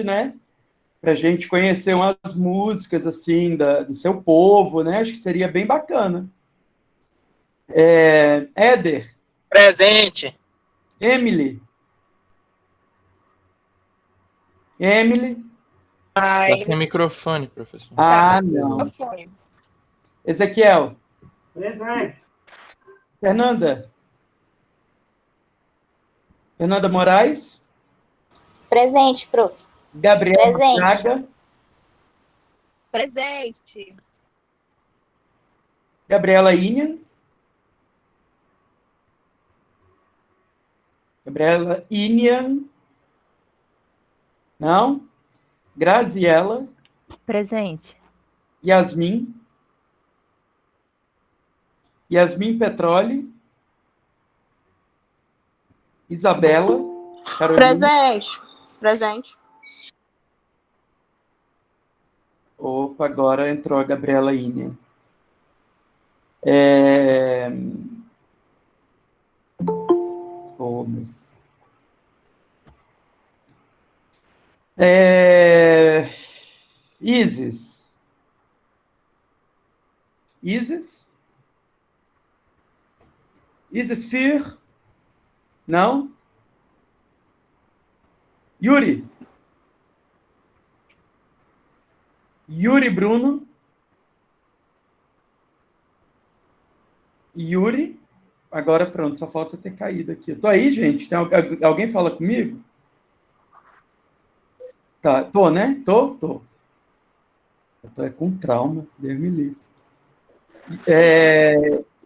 né? Para a gente conhecer umas músicas, assim, do seu povo, né? Acho que seria bem bacana. Éder. Presente. Emily. Emily. Tá sem microfone, professor. Não. Ezequiel. Presente. Fernanda. Fernanda Moraes. Presente, prof. Gabriela Presente. Braga. Presente. Gabriela Inian. Gabriela Inian. Não. Graziela. Presente. Yasmin. Yasmin Petroli. Isabela. Carolina. Presente. Presente. Opa, agora entrou a Gabriela Inian. Gomes. Isis. Isis? Isis Fir? Não? Yuri? Yuri Bruno? Yuri? Agora pronto, só falta ter caído aqui. Eu tô aí, gente? Tem alguém fala comigo? Tá, tô, né? Tô. Eu tô com trauma, Deus me livre.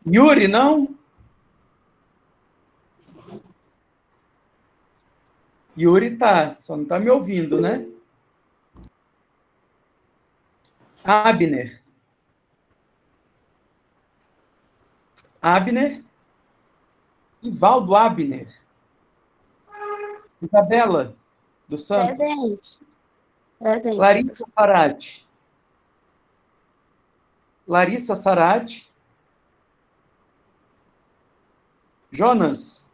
Yuri, não? Yuri tá, só não tá me ouvindo, né? Abner. Abner. Ivaldo Abner. Isabela dos Santos. Presente. Larissa Sarati. Larissa Sarati. Jonas.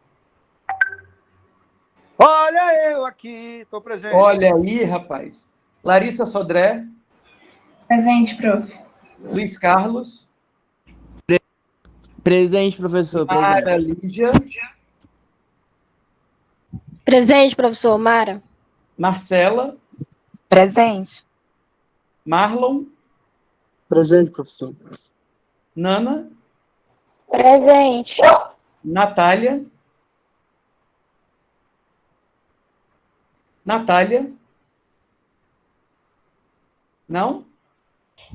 Olha eu aqui, estou presente. Olha aí, rapaz. Larissa Sodré. Presente, prof. Luiz Carlos. Presente, professor. Mara Lígia. Presente, professor. Mara. Marcela. Presente. Marlon. Presente, professor. Nana. Presente. Natália. Natália. Não?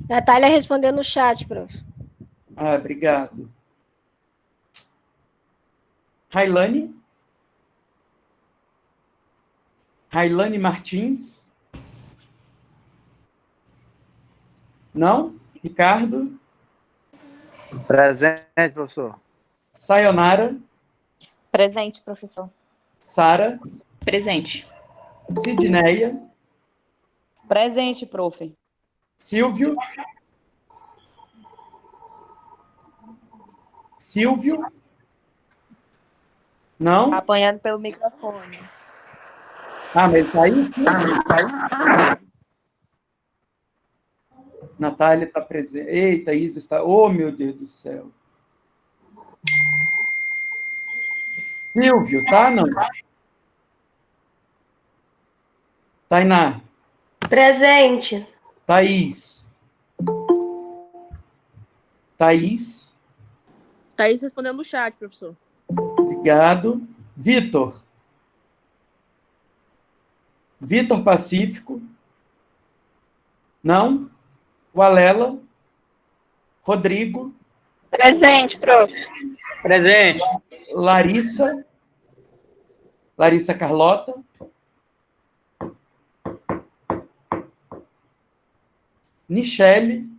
Natália respondeu no chat, prof. Obrigado. Railane. Railane Martins. Não? Ricardo. Presente, professor. Sayonara. Presente, professor. Sara. Presente. Sidneia. Presente, prof. Silvio. Silvio. Não? Apanhando pelo microfone. Mas ele tá aí? Natália está presente. Eita, Isa está... Oh, meu Deus do céu. Silvio, tá? Não? Tainá. Presente. Thaís. Thaís. Thaís respondendo no chat, professor. Obrigado. Vitor. Vitor Pacífico. Não? Walela. Rodrigo. Presente, prof. Presente. Larissa. Larissa Carlota. Nichele.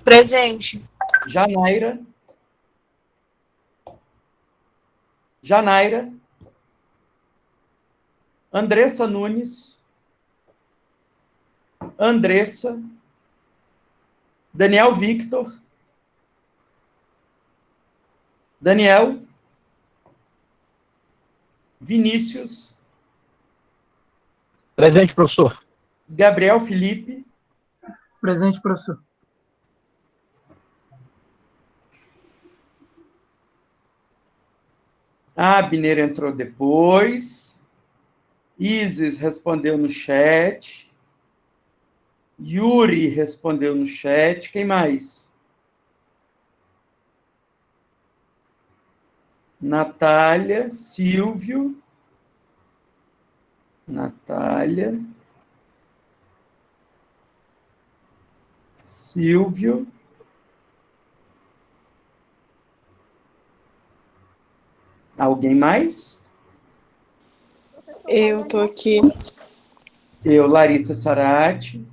Presente. Janaira. Janaira. Andressa Nunes. Andressa. Daniel Victor. Daniel. Vinícius. Presente, professor. Gabriel Felipe. Presente, professor. Abner entrou depois. Isis respondeu no chat. Yuri respondeu no chat. Quem mais? Natália, Silvio. Natália. Silvio. Alguém mais? Eu tô aqui. Eu, Larissa Sarati.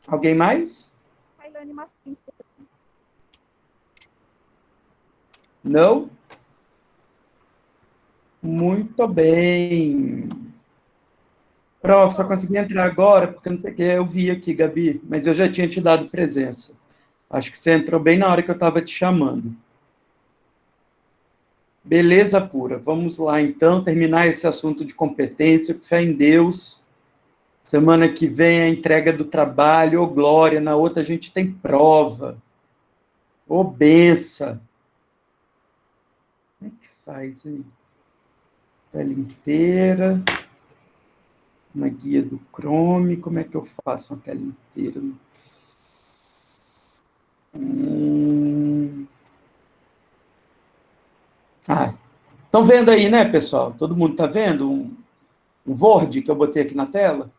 Alguém mais? Não? Muito bem. Prof, só consegui entrar agora, porque não sei o que, eu vi aqui, Gabi, mas eu já tinha te dado presença. Acho que você entrou bem na hora que eu estava te chamando. Beleza pura. Vamos lá, então, terminar esse assunto de competência, com fé em Deus. Semana que vem a entrega do trabalho, ô glória, na outra a gente tem prova. Ô benção. Como é que faz, hein? Tela inteira. Uma guia do Chrome. Como é que eu faço uma tela inteira? Estão vendo aí, né, pessoal? Todo mundo está vendo um Word que eu botei aqui na tela?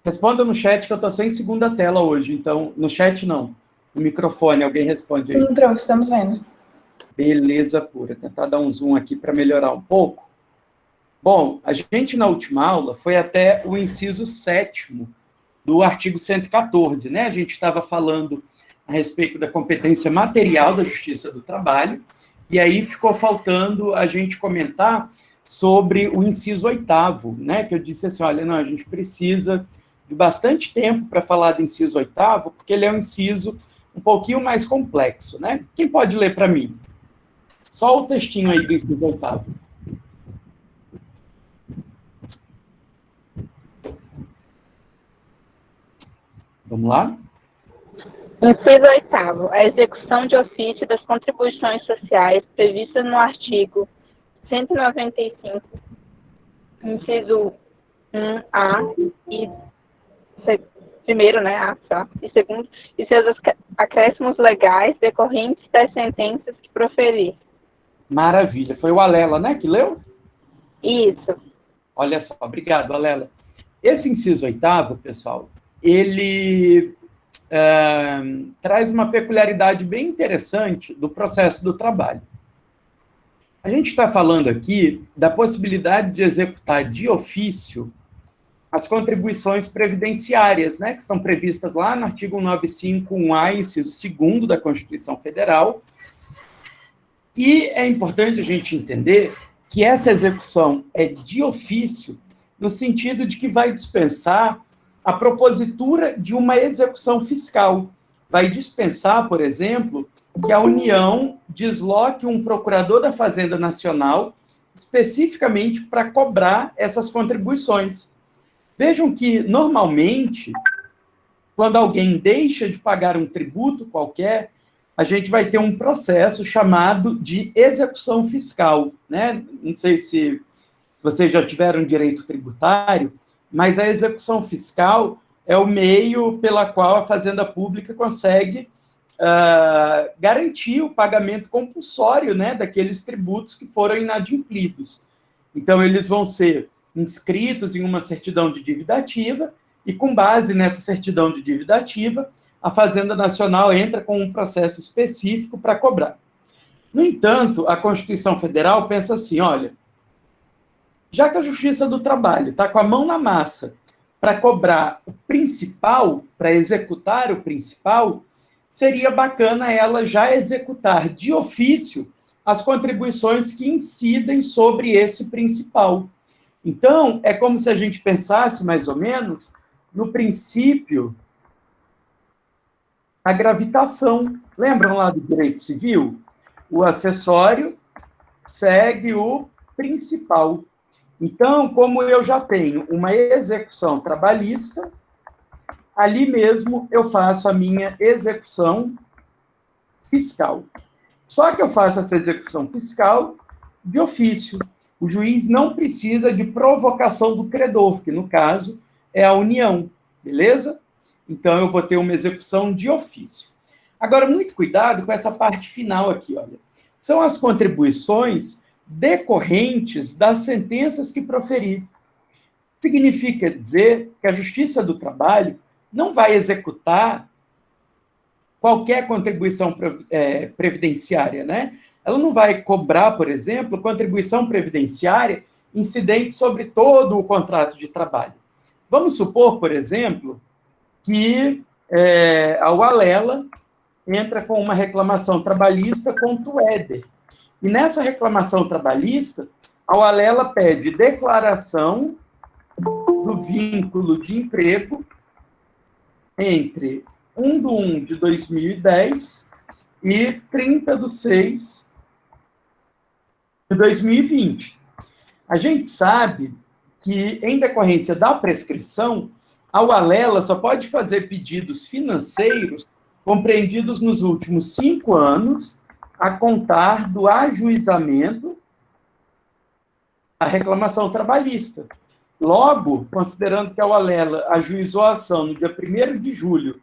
Responda no chat que eu estou sem segunda tela hoje. Então, no chat não. No microfone, alguém responde aí. Sim, prof, estamos vendo. Beleza pura. Tentar dar um zoom aqui para melhorar um pouco. Bom, a gente na última aula foi até o inciso 7º do artigo 114, né? A gente estava falando a respeito da competência material da Justiça do Trabalho, e aí ficou faltando a gente comentar sobre o inciso 8º, né? Que eu disse assim, olha, não, a gente precisa de bastante tempo para falar do inciso 8º, porque ele é um inciso um pouquinho mais complexo, né? Quem pode ler para mim? Só o textinho aí do inciso 8º. Vamos lá? Inciso 8º. A execução de ofício das contribuições sociais previstas no artigo 195, inciso 1A e primeiro, né, A, só, e segundo, e seus acréscimos legais decorrentes das sentenças que proferir. Maravilha. Foi o Alela, né, que leu? Isso. Olha só, obrigado, Alela. Esse inciso 8º, pessoal, ele traz uma peculiaridade bem interessante do processo do trabalho. A gente está falando aqui da possibilidade de executar de ofício as contribuições previdenciárias, né, que estão previstas lá no artigo 195.1a, inciso 2º da Constituição Federal. E é importante a gente entender que essa execução é de ofício, no sentido de que vai dispensar a propositura de uma execução fiscal. Vai dispensar, por exemplo, que a União desloque um procurador da Fazenda Nacional especificamente para cobrar essas contribuições. Vejam que, normalmente, quando alguém deixa de pagar um tributo qualquer, a gente vai ter um processo chamado de execução fiscal, né? Não sei se vocês já tiveram direito tributário, mas a execução fiscal é o meio pela qual a Fazenda Pública consegue garantir o pagamento compulsório, né, daqueles tributos que foram inadimplidos. Então, eles vão ser inscritos em uma certidão de dívida ativa, e com base nessa certidão de dívida ativa, a Fazenda Nacional entra com um processo específico para cobrar. No entanto, a Constituição Federal pensa assim, olha, já que a Justiça do Trabalho está com a mão na massa para cobrar o principal, para executar o principal, seria bacana ela já executar de ofício as contribuições que incidem sobre esse principal. Então, é como se a gente pensasse, mais ou menos, no princípio a gravitação. Lembram lá do direito civil? O acessório segue o principal. Então, como eu já tenho uma execução trabalhista, ali mesmo eu faço a minha execução fiscal. Só que eu faço essa execução fiscal de ofício. O juiz não precisa de provocação do credor, que no caso é a união, beleza? Então, eu vou ter uma execução de ofício. Agora, muito cuidado com essa parte final aqui, olha. São as contribuições decorrentes das sentenças que proferir. Significa dizer que a Justiça do Trabalho não vai executar qualquer contribuição previdenciária, né? Ela não vai cobrar, por exemplo, contribuição previdenciária incidente sobre todo o contrato de trabalho. Vamos supor, por exemplo, que a Ualela entra com uma reclamação trabalhista contra o Éder. E nessa reclamação trabalhista, a Ualela pede declaração do vínculo de emprego entre 1/1/2010 e 30/6/2020. A gente sabe que, em decorrência da prescrição, a Ualela só pode fazer pedidos financeiros compreendidos nos últimos 5 anos, a contar do ajuizamento da reclamação trabalhista. Logo, considerando que a Ualela ajuizou a ação no dia 1º de julho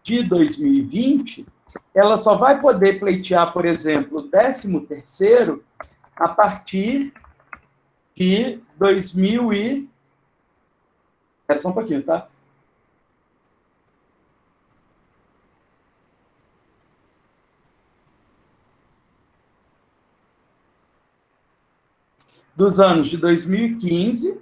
de 2020, ela só vai poder pleitear, por exemplo, o 13º a partir de 2000 e... Espera só um pouquinho, tá? Dos anos de 2015,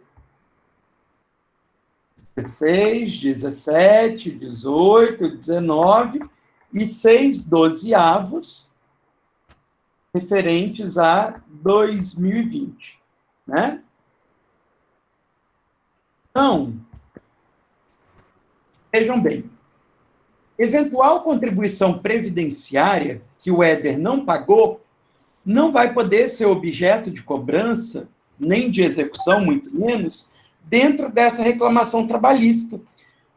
16, 17, 18, 19 e 6/12 referentes a 2020, né? Então, vejam bem, eventual contribuição previdenciária que o Éder não pagou não vai poder ser objeto de cobrança, nem de execução, muito menos, dentro dessa reclamação trabalhista.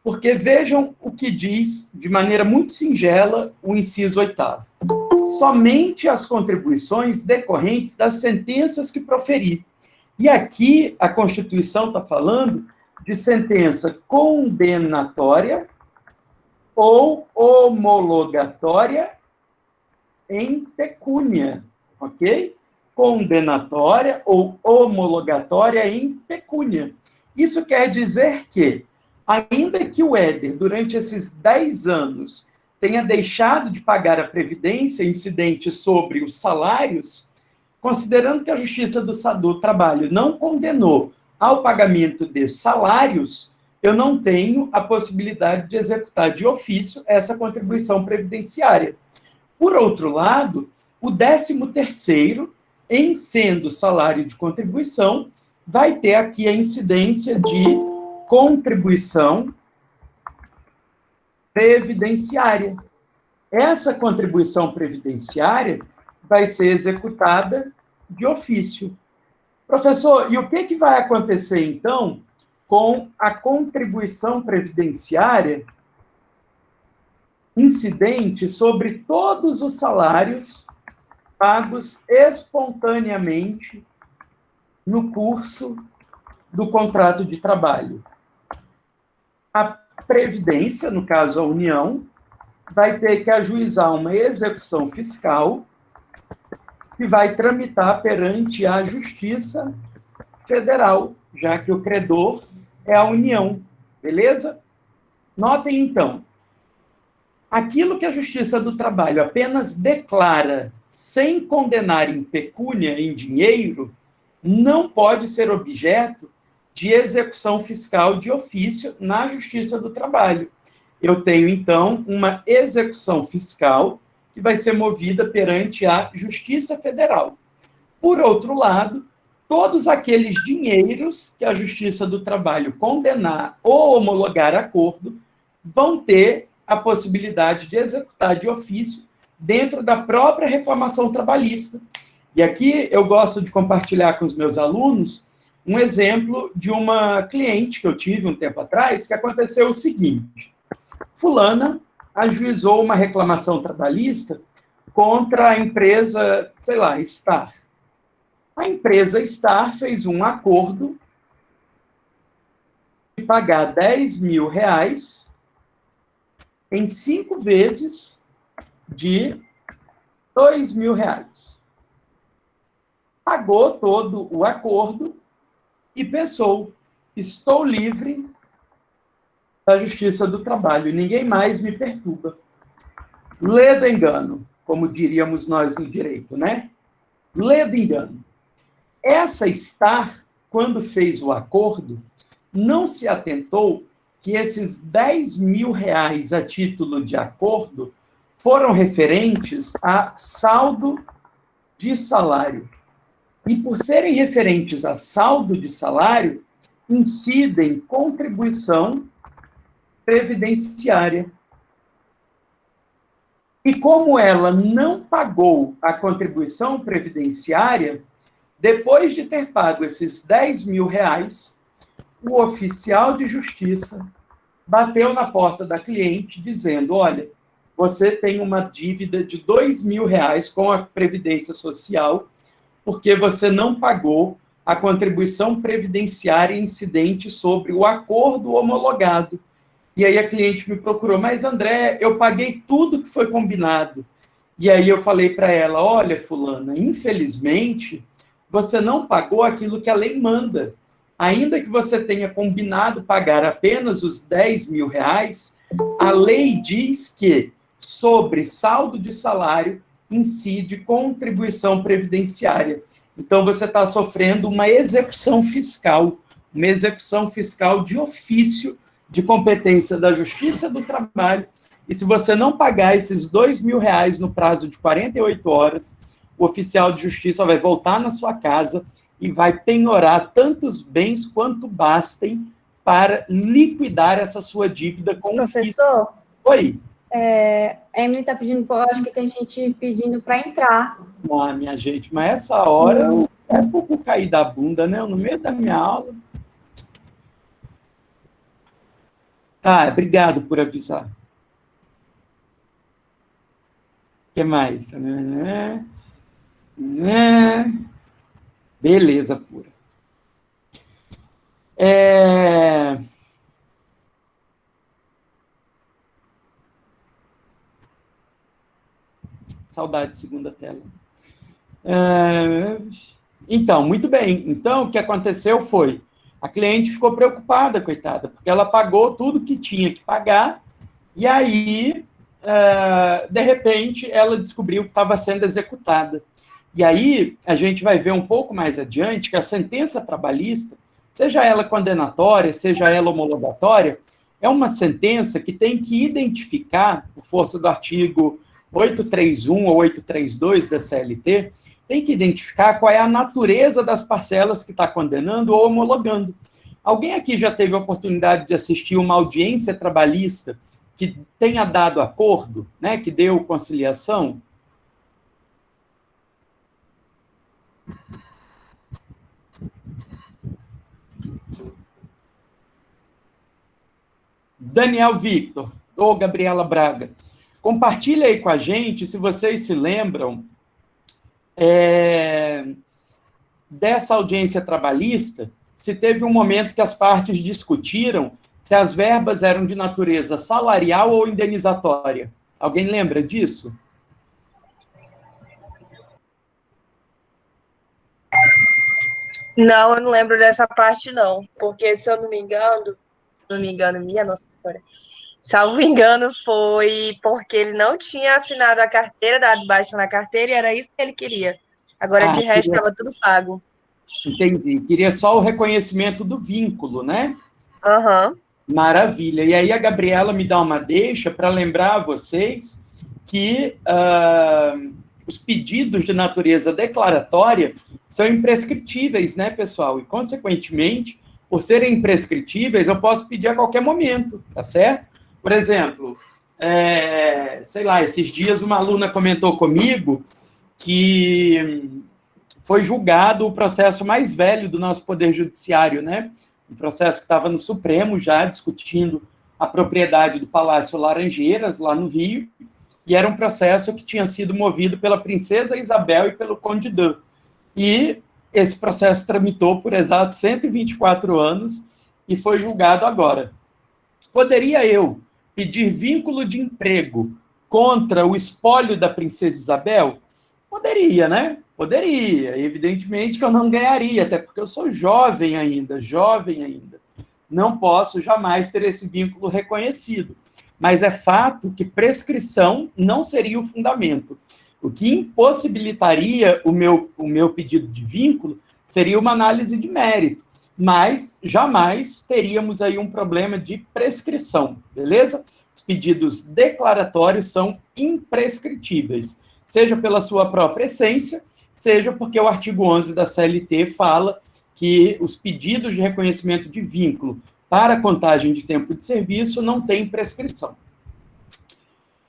Porque vejam o que diz, de maneira muito singela, o inciso 8º. Somente as contribuições decorrentes das sentenças que proferir. E aqui a Constituição está falando de sentença condenatória ou homologatória em pecúnia, ok? Condenatória ou homologatória em pecúnia. Isso quer dizer que, ainda que o Éder, durante esses 10 anos, tenha deixado de pagar a previdência incidente sobre os salários, considerando que a Justiça do Trabalho não condenou ao pagamento de salários, eu não tenho a possibilidade de executar de ofício essa contribuição previdenciária. Por outro lado, o 13º, em sendo salário de contribuição, vai ter aqui a incidência de contribuição previdenciária. Essa contribuição previdenciária vai ser executada de ofício. Professor, e o que vai acontecer, então, com a contribuição previdenciária incidente sobre todos os salários pagos espontaneamente no curso do contrato de trabalho? A Previdência, no caso a União, vai ter que ajuizar uma execução fiscal que vai tramitar perante a Justiça Federal, já que o credor é a União, beleza? Notem, então, aquilo que a Justiça do Trabalho apenas declara sem condenar em pecúnia, em dinheiro, não pode ser objeto de execução fiscal de ofício na Justiça do Trabalho. Eu tenho, então, uma execução fiscal que vai ser movida perante a Justiça Federal. Por outro lado, todos aqueles dinheiros que a Justiça do Trabalho condenar ou homologar acordo vão ter a possibilidade de executar de ofício dentro da própria reclamação trabalhista. E aqui eu gosto de compartilhar com os meus alunos um exemplo de uma cliente que eu tive um tempo atrás, que aconteceu o seguinte: fulana ajuizou uma reclamação trabalhista contra a empresa, sei lá, Star. A empresa Star fez um acordo de pagar R$10.000 em 5 vezes de R$2.000. Pagou todo o acordo e pensou: estou livre da Justiça do Trabalho, ninguém mais me perturba. Lê do engano, como diríamos nós no direito, né? Lê do engano. Essa Star, quando fez o acordo, não se atentou que esses R$10.000 a título de acordo foram referentes a saldo de salário. E por serem referentes a saldo de salário, incidem contribuição previdenciária. E como ela não pagou a contribuição previdenciária, depois de ter pago esses R$10.000, o oficial de justiça bateu na porta da cliente dizendo: olha, você tem uma dívida de R$2.000 com a Previdência Social, porque você não pagou a contribuição previdenciária incidente sobre o acordo homologado. E aí a cliente me procurou: mas André, eu paguei tudo que foi combinado. E aí eu falei para ela: olha, fulana, infelizmente, você não pagou aquilo que a lei manda. Ainda que você tenha combinado pagar apenas os R$10.000, a lei diz que sobre saldo de salário incide contribuição previdenciária. Então, você está sofrendo uma execução fiscal de ofício, de competência da Justiça do Trabalho, e se você não pagar esses R$2.000 no prazo de 48 horas, o oficial de justiça vai voltar na sua casa e vai penhorar tantos bens quanto bastem para liquidar essa sua dívida com o fisco. Professor? Oi? A Emily está pedindo, eu acho que tem gente pedindo para entrar. Ah, minha gente, mas essa hora é pouco cair da bunda, né? No meio da minha aula. Tá, obrigado por avisar. O que mais? Beleza pura. Saudade de segunda tela. Então, muito bem. Então, o que aconteceu foi, a cliente ficou preocupada, coitada, porque ela pagou tudo que tinha que pagar, e aí, de repente, ela descobriu que estava sendo executada. E aí, a gente vai ver um pouco mais adiante que a sentença trabalhista, seja ela condenatória, seja ela homologatória, é uma sentença que tem que identificar, por força do artigo 831 ou 832 da CLT, tem que identificar qual é a natureza das parcelas que está condenando ou homologando. Alguém aqui já teve a oportunidade de assistir uma audiência trabalhista que tenha dado acordo, né, que deu conciliação? Daniel Victor, ou Gabriela Braga, compartilha aí com a gente, se vocês se lembram, dessa audiência trabalhista, se teve um momento que as partes discutiram se as verbas eram de natureza salarial ou indenizatória. Alguém lembra disso? Não, eu não lembro dessa parte, não. Porque, se eu não me engano, minha nossa história, salvo engano, foi porque ele não tinha assinado a carteira, dado baixa na carteira, e era isso que ele queria. Agora, de resto, estava tudo pago. Entendi. Queria só o reconhecimento do vínculo, né? Aham. Maravilha. E aí a Gabriela me dá uma deixa para lembrar a vocês que os pedidos de natureza declaratória são imprescritíveis, né, pessoal? E, consequentemente, por serem imprescritíveis, eu posso pedir a qualquer momento, tá certo? Por exemplo, sei lá, esses dias uma aluna comentou comigo que foi julgado o processo mais velho do nosso Poder Judiciário, né? Um processo que estava no Supremo já, discutindo a propriedade do Palácio Laranjeiras, lá no Rio, e era um processo que tinha sido movido pela Princesa Isabel e pelo Conde Dan. E esse processo tramitou por exatos 124 anos e foi julgado agora. Poderia eu pedir vínculo de emprego contra o espólio da Princesa Isabel? Poderia, né? Poderia. Evidentemente que eu não ganharia, até porque eu sou jovem ainda. Não posso jamais ter esse vínculo reconhecido. Mas é fato que prescrição não seria o fundamento. O que impossibilitaria o meu pedido de vínculo seria uma análise de mérito, mas jamais teríamos aí um problema de prescrição, beleza? Os pedidos declaratórios são imprescritíveis, seja pela sua própria essência, seja porque o artigo 11 da CLT fala que os pedidos de reconhecimento de vínculo para contagem de tempo de serviço não têm prescrição.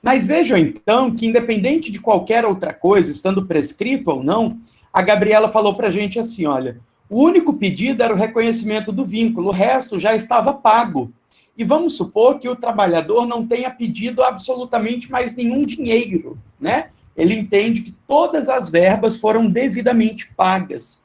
Mas vejam, então, que independente de qualquer outra coisa, estando prescrito ou não, a Gabriela falou para a gente assim, olha, o único pedido era o reconhecimento do vínculo, o resto já estava pago. E vamos supor que o trabalhador não tenha pedido absolutamente mais nenhum dinheiro, né? Ele entende que todas as verbas foram devidamente pagas.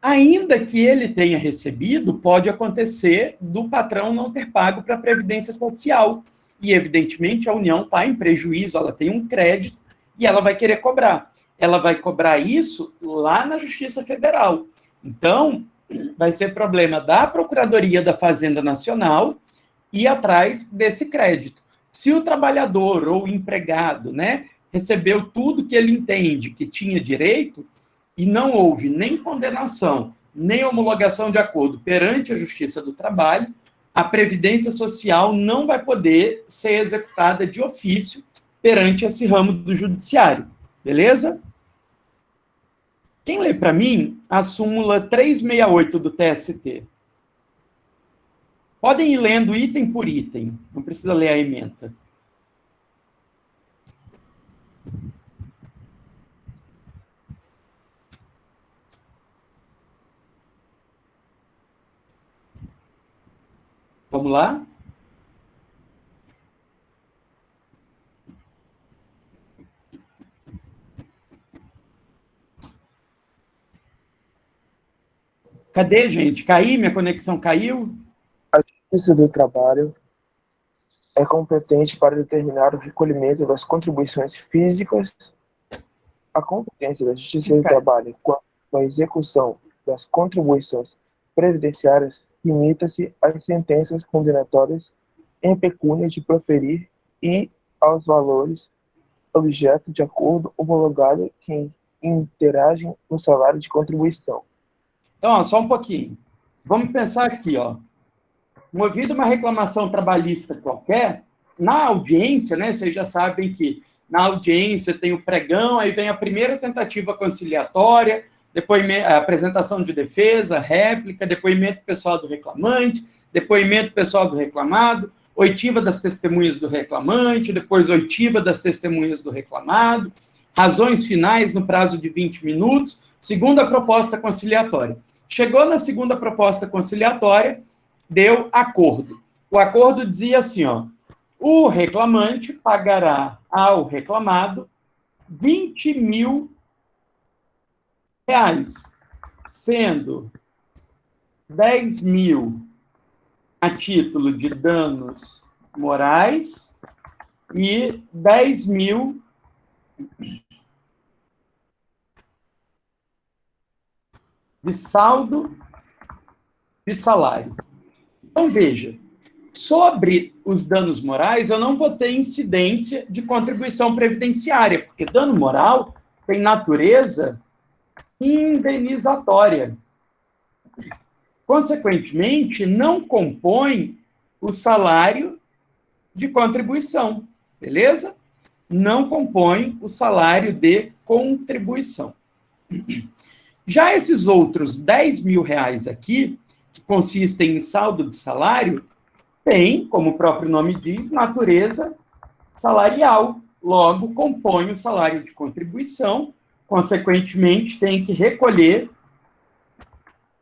Ainda que ele tenha recebido, pode acontecer do patrão não ter pago para a Previdência Social. E, evidentemente, a União está em prejuízo, ela tem um crédito e ela vai querer cobrar. Ela vai cobrar isso lá na Justiça Federal. Então, vai ser problema da Procuradoria da Fazenda Nacional ir atrás desse crédito. Se o trabalhador ou o empregado, né, recebeu tudo que ele entende que tinha direito e não houve nem condenação, nem homologação de acordo perante a Justiça do Trabalho, a Previdência Social não vai poder ser executada de ofício perante esse ramo do Judiciário. Beleza? Quem lê para mim a súmula 368 do TST? Podem ir lendo item por item, não precisa ler a ementa. Vamos lá? Cadê, gente? Caí? Minha conexão caiu? A Justiça do Trabalho é competente para determinar o recolhimento das contribuições físicas. A competência da Justiça do Trabalho quanto à execução das contribuições previdenciárias limita-se às sentenças condenatórias em pecúnia de proferir e aos valores objeto de acordo homologado que interagem no salário de contribuição. Então, ó, só um pouquinho. Vamos pensar aqui, ó. Movido uma reclamação trabalhista qualquer, na audiência, né, vocês já sabem que na audiência tem o pregão, aí vem a primeira tentativa conciliatória, depoimento, a apresentação de defesa, réplica, depoimento pessoal do reclamante, depoimento pessoal do reclamado, oitiva das testemunhas do reclamante, depois oitiva das testemunhas do reclamado, razões finais no prazo de 20 minutos, segunda proposta conciliatória. Chegou na segunda proposta conciliatória, deu acordo. O acordo dizia assim, ó, o reclamante pagará ao reclamado 20 mil reais, sendo 10 mil a título de danos morais e 10 mil de saldo de salário. Então, veja, sobre os danos morais, eu não vou ter incidência de contribuição previdenciária, porque dano moral tem natureza indenizatória. Consequentemente, não compõe o salário de contribuição, beleza? Não compõe o salário de contribuição. Já esses outros 10 mil reais aqui, que consistem em saldo de salário, tem, como o próprio nome diz, natureza salarial, logo compõe o salário de contribuição, consequentemente tem que recolher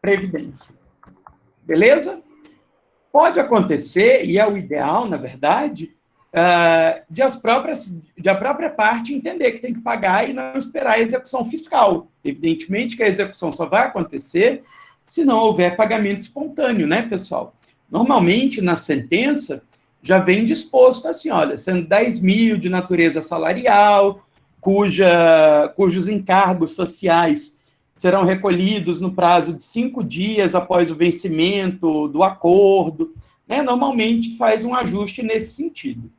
previdência. Beleza? Pode acontecer, e é o ideal, na verdade, de a própria parte entender que tem que pagar e não esperar a execução fiscal. Evidentemente que a execução só vai acontecer se não houver pagamento espontâneo, né, pessoal? Normalmente, na sentença, já vem disposto assim, olha, sendo 10 mil de natureza salarial, cujos encargos sociais serão recolhidos no prazo de 5 dias após o vencimento do acordo, né? Normalmente faz um ajuste nesse sentido.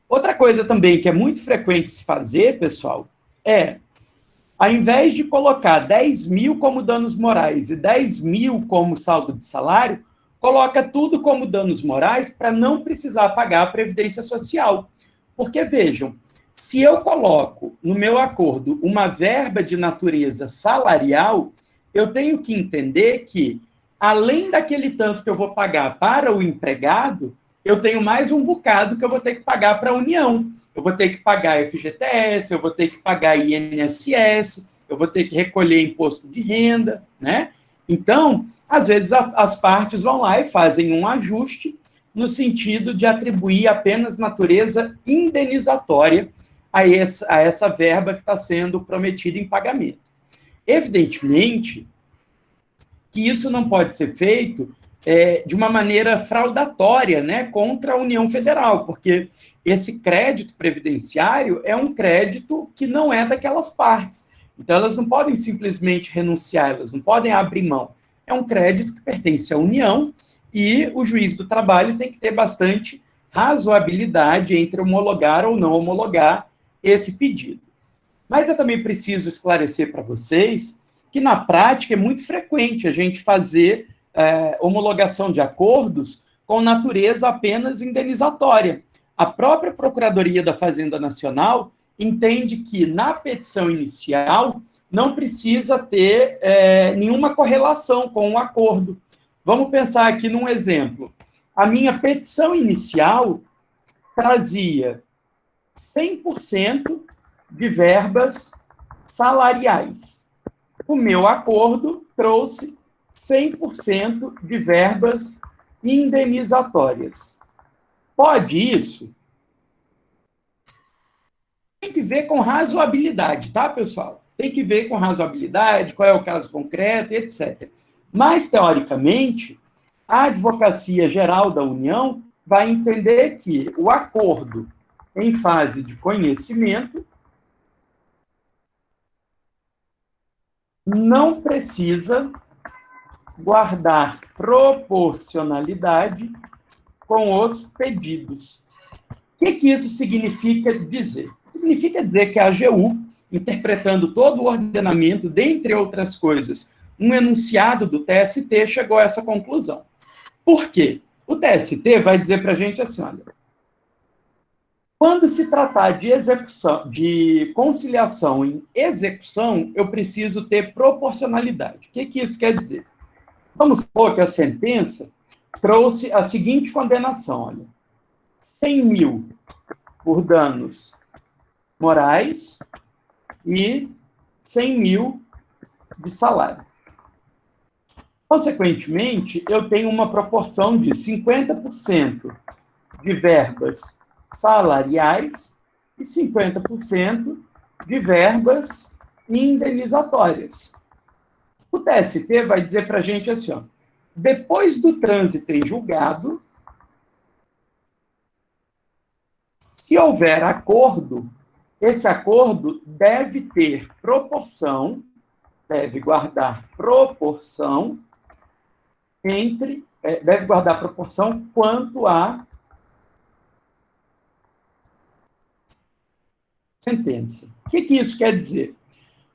Outra coisa também que é muito frequente se fazer, pessoal, ao invés de colocar 10 mil como danos morais e 10 mil como saldo de salário, coloca tudo como danos morais para não precisar pagar a previdência social. Porque, vejam, se eu coloco no meu acordo uma verba de natureza salarial, eu tenho que entender que, além daquele tanto que eu vou pagar para o empregado, eu tenho mais um bocado que eu vou ter que pagar para a União. Eu vou ter que pagar FGTS, eu vou ter que pagar INSS, eu vou ter que recolher imposto de renda, né? Então, às vezes as partes vão lá e fazem um ajuste no sentido de atribuir apenas natureza indenizatória a essa verba que está sendo prometida em pagamento. Evidentemente que isso não pode ser feito de uma maneira fraudatória, né, contra a União Federal, porque esse crédito previdenciário é um crédito que não é daquelas partes. Então, elas não podem simplesmente renunciar, elas não podem abrir mão. É um crédito que pertence à União e o juiz do trabalho tem que ter bastante razoabilidade entre homologar ou não homologar esse pedido. Mas eu também preciso esclarecer para vocês que, na prática, é muito frequente a gente fazer homologação de acordos com natureza apenas indenizatória. A própria Procuradoria da Fazenda Nacional entende que, na petição inicial, não precisa ter nenhuma correlação com o acordo. Vamos pensar aqui num exemplo. A minha petição inicial trazia 100% de verbas salariais. O meu acordo trouxe 100% de verbas indenizatórias. Pode isso? Tem que ver com razoabilidade, tá, pessoal? Tem que ver com razoabilidade, qual é o caso concreto, etc. Mas, teoricamente, a Advocacia Geral da União vai entender que o acordo em fase de conhecimento não precisa guardar proporcionalidade com os pedidos. O que isso significa dizer? Significa dizer que a AGU, interpretando todo o ordenamento, dentre outras coisas, um enunciado do TST chegou a essa conclusão. Por quê? O TST vai dizer para a gente assim, olha, quando se tratar de execução, de conciliação em execução, eu preciso ter proporcionalidade. O que isso quer dizer? Vamos supor que a sentença trouxe a seguinte condenação, olha, 100 mil por danos morais e 100 mil de salário. Consequentemente, eu tenho uma proporção de 50% de verbas salariais e 50% de verbas indenizatórias. O TST vai dizer para a gente assim, ó, depois do trânsito em julgado, se houver acordo, esse acordo deve ter proporção, deve guardar proporção deve guardar proporção quanto à sentença. O que isso quer dizer?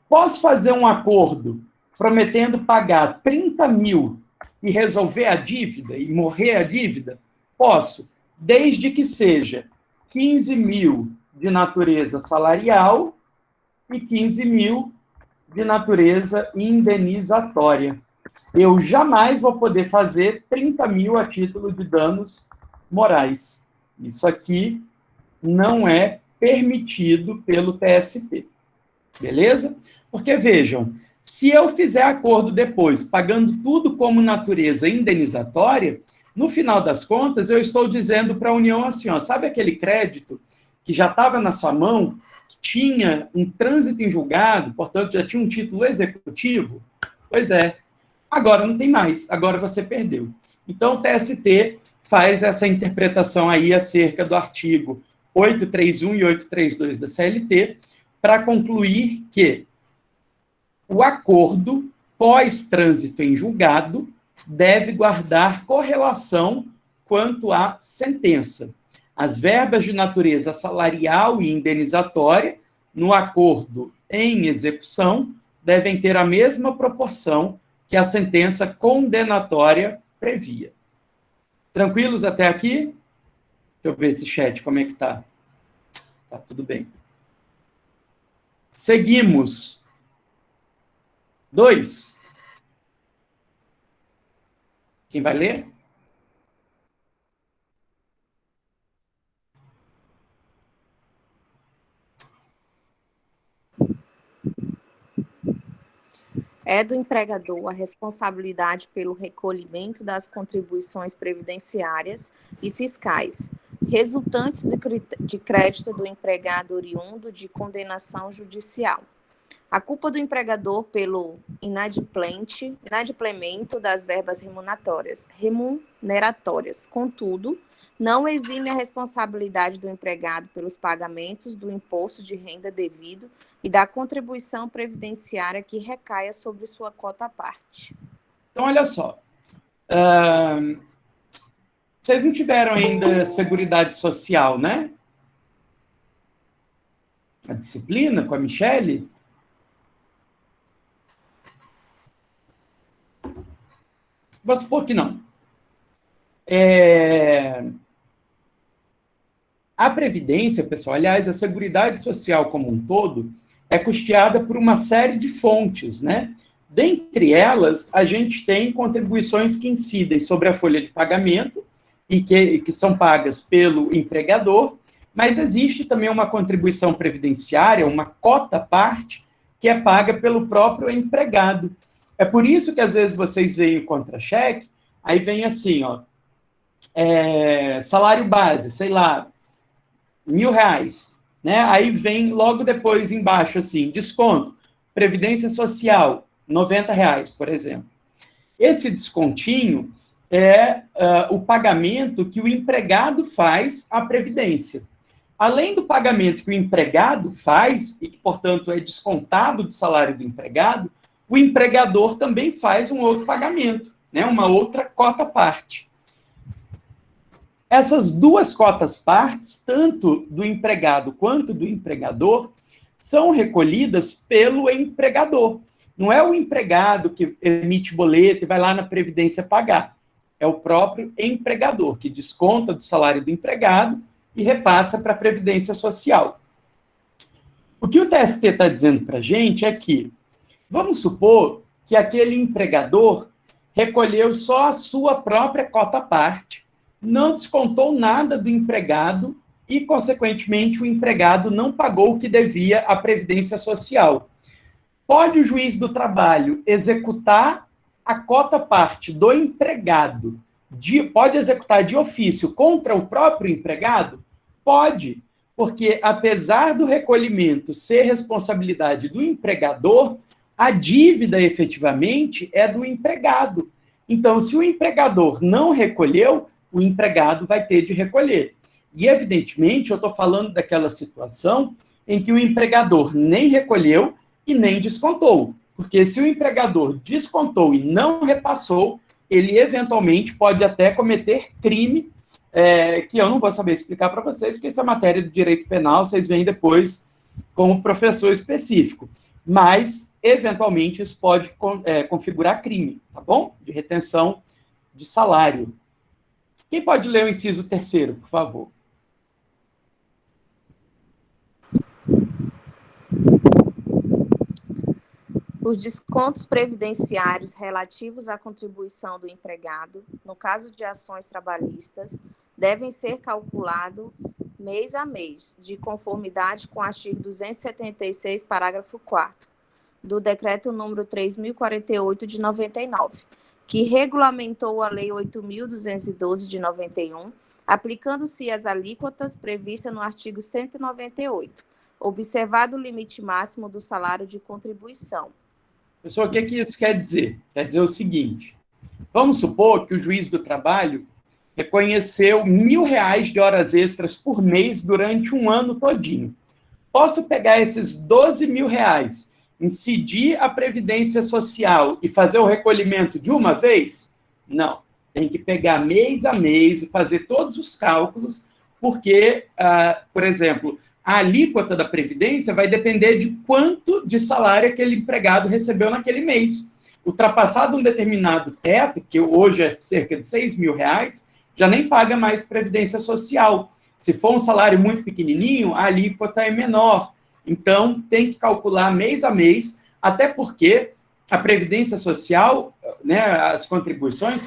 Posso fazer um acordo prometendo pagar 30 mil e resolver a dívida e morrer a dívida? Posso, desde que seja 15 mil de natureza salarial e 15 mil de natureza indenizatória. Eu jamais vou poder fazer 30 mil a título de danos morais. Isso aqui não é permitido pelo TST. Beleza? Porque, vejam, se eu fizer acordo depois, pagando tudo como natureza indenizatória, no final das contas, eu estou dizendo para a União assim, ó, sabe aquele crédito que já estava na sua mão, que tinha um trânsito em julgado, portanto, já tinha um título executivo? Pois é. Agora não tem mais, agora você perdeu. Então, o TST faz essa interpretação aí acerca do artigo 831 e 832 da CLT, para concluir que o acordo pós-trânsito em julgado deve guardar correlação quanto à sentença. As verbas de natureza salarial e indenizatória, no acordo em execução, devem ter a mesma proporção que a sentença condenatória previa. Tranquilos até aqui? Deixa eu ver esse chat, como é que tá? Tá tudo bem. Seguimos. 2. Quem vai ler? É do empregador a responsabilidade pelo recolhimento das contribuições previdenciárias e fiscais, resultantes de crédito do empregado oriundo de condenação judicial. A culpa do empregador pelo inadimplemento das verbas remuneratórias. Contudo, não exime a responsabilidade do empregado pelos pagamentos do imposto de renda devido e da contribuição previdenciária que recaia sobre sua cota à parte. Então, olha só. Vocês não tiveram ainda Seguridade Social, né? A disciplina com a Michele? Vou supor que não. A Previdência, pessoal, aliás, a Seguridade Social como um todo, é custeada por uma série de fontes, né? Dentre elas, a gente tem contribuições que incidem sobre a folha de pagamento e que são pagas pelo empregador, mas existe também uma contribuição previdenciária, uma cota-parte, que é paga pelo próprio empregado. É por isso que, às vezes, vocês veem o contra-cheque, aí vem assim, ó, salário base, sei lá, R$1.000, né? Aí vem logo depois, embaixo, assim, desconto, Previdência Social, R$90, por exemplo. Esse descontinho é o pagamento que o empregado faz à Previdência. Além do pagamento que o empregado faz, e que, portanto, é descontado do salário do empregado, o empregador também faz um outro pagamento, né? Uma outra cota-parte. Essas duas cotas-partes, tanto do empregado quanto do empregador, são recolhidas pelo empregador. Não é o empregado que emite boleto e vai lá na Previdência pagar. É o próprio empregador que desconta do salário do empregado e repassa para a Previdência Social. O que o TST está dizendo para a gente é que, vamos supor que aquele empregador recolheu só a sua própria cota-parte, não descontou nada do empregado e, consequentemente, o empregado não pagou o que devia à Previdência Social. Pode o juiz do trabalho executar a cota-parte do empregado, pode executar de ofício contra o próprio empregado? Pode, porque apesar do recolhimento ser responsabilidade do empregador, a dívida efetivamente é do empregado. Então, se o empregador não recolheu, o empregado vai ter de recolher. E, evidentemente, eu estou falando daquela situação em que o empregador nem recolheu e nem descontou. Porque se o empregador descontou e não repassou, ele eventualmente pode até cometer crime, que eu não vou saber explicar para vocês, porque isso é matéria do direito penal, vocês veem depois como professor específico. Mas, eventualmente, isso pode configurar crime, tá bom? De retenção de salário. Quem pode ler o inciso 3º, por favor? Os descontos previdenciários relativos à contribuição do empregado, no caso de ações trabalhistas, devem ser calculados mês a mês, de conformidade com o artigo 276, parágrafo 4º, do Decreto número 3.048 de 99, que regulamentou a Lei 8.212 de 91, aplicando-se as alíquotas previstas no artigo 198, observado o limite máximo do salário de contribuição. Pessoal, o que isso quer dizer? Quer dizer o seguinte: vamos supor que o juiz do trabalho reconheceu R$1.000 de horas extras por mês durante um ano todinho. Posso pegar esses R$12.000, incidir a Previdência Social e fazer o recolhimento de uma vez? Não. Tem que pegar mês a mês e fazer todos os cálculos, porque, por exemplo, a alíquota da Previdência vai depender de quanto de salário aquele empregado recebeu naquele mês. Ultrapassado um determinado teto, que hoje é cerca de R$6.000, já nem paga mais Previdência Social. Se for um salário muito pequenininho, a alíquota é menor. Então, tem que calcular mês a mês, até porque a Previdência Social, né, as contribuições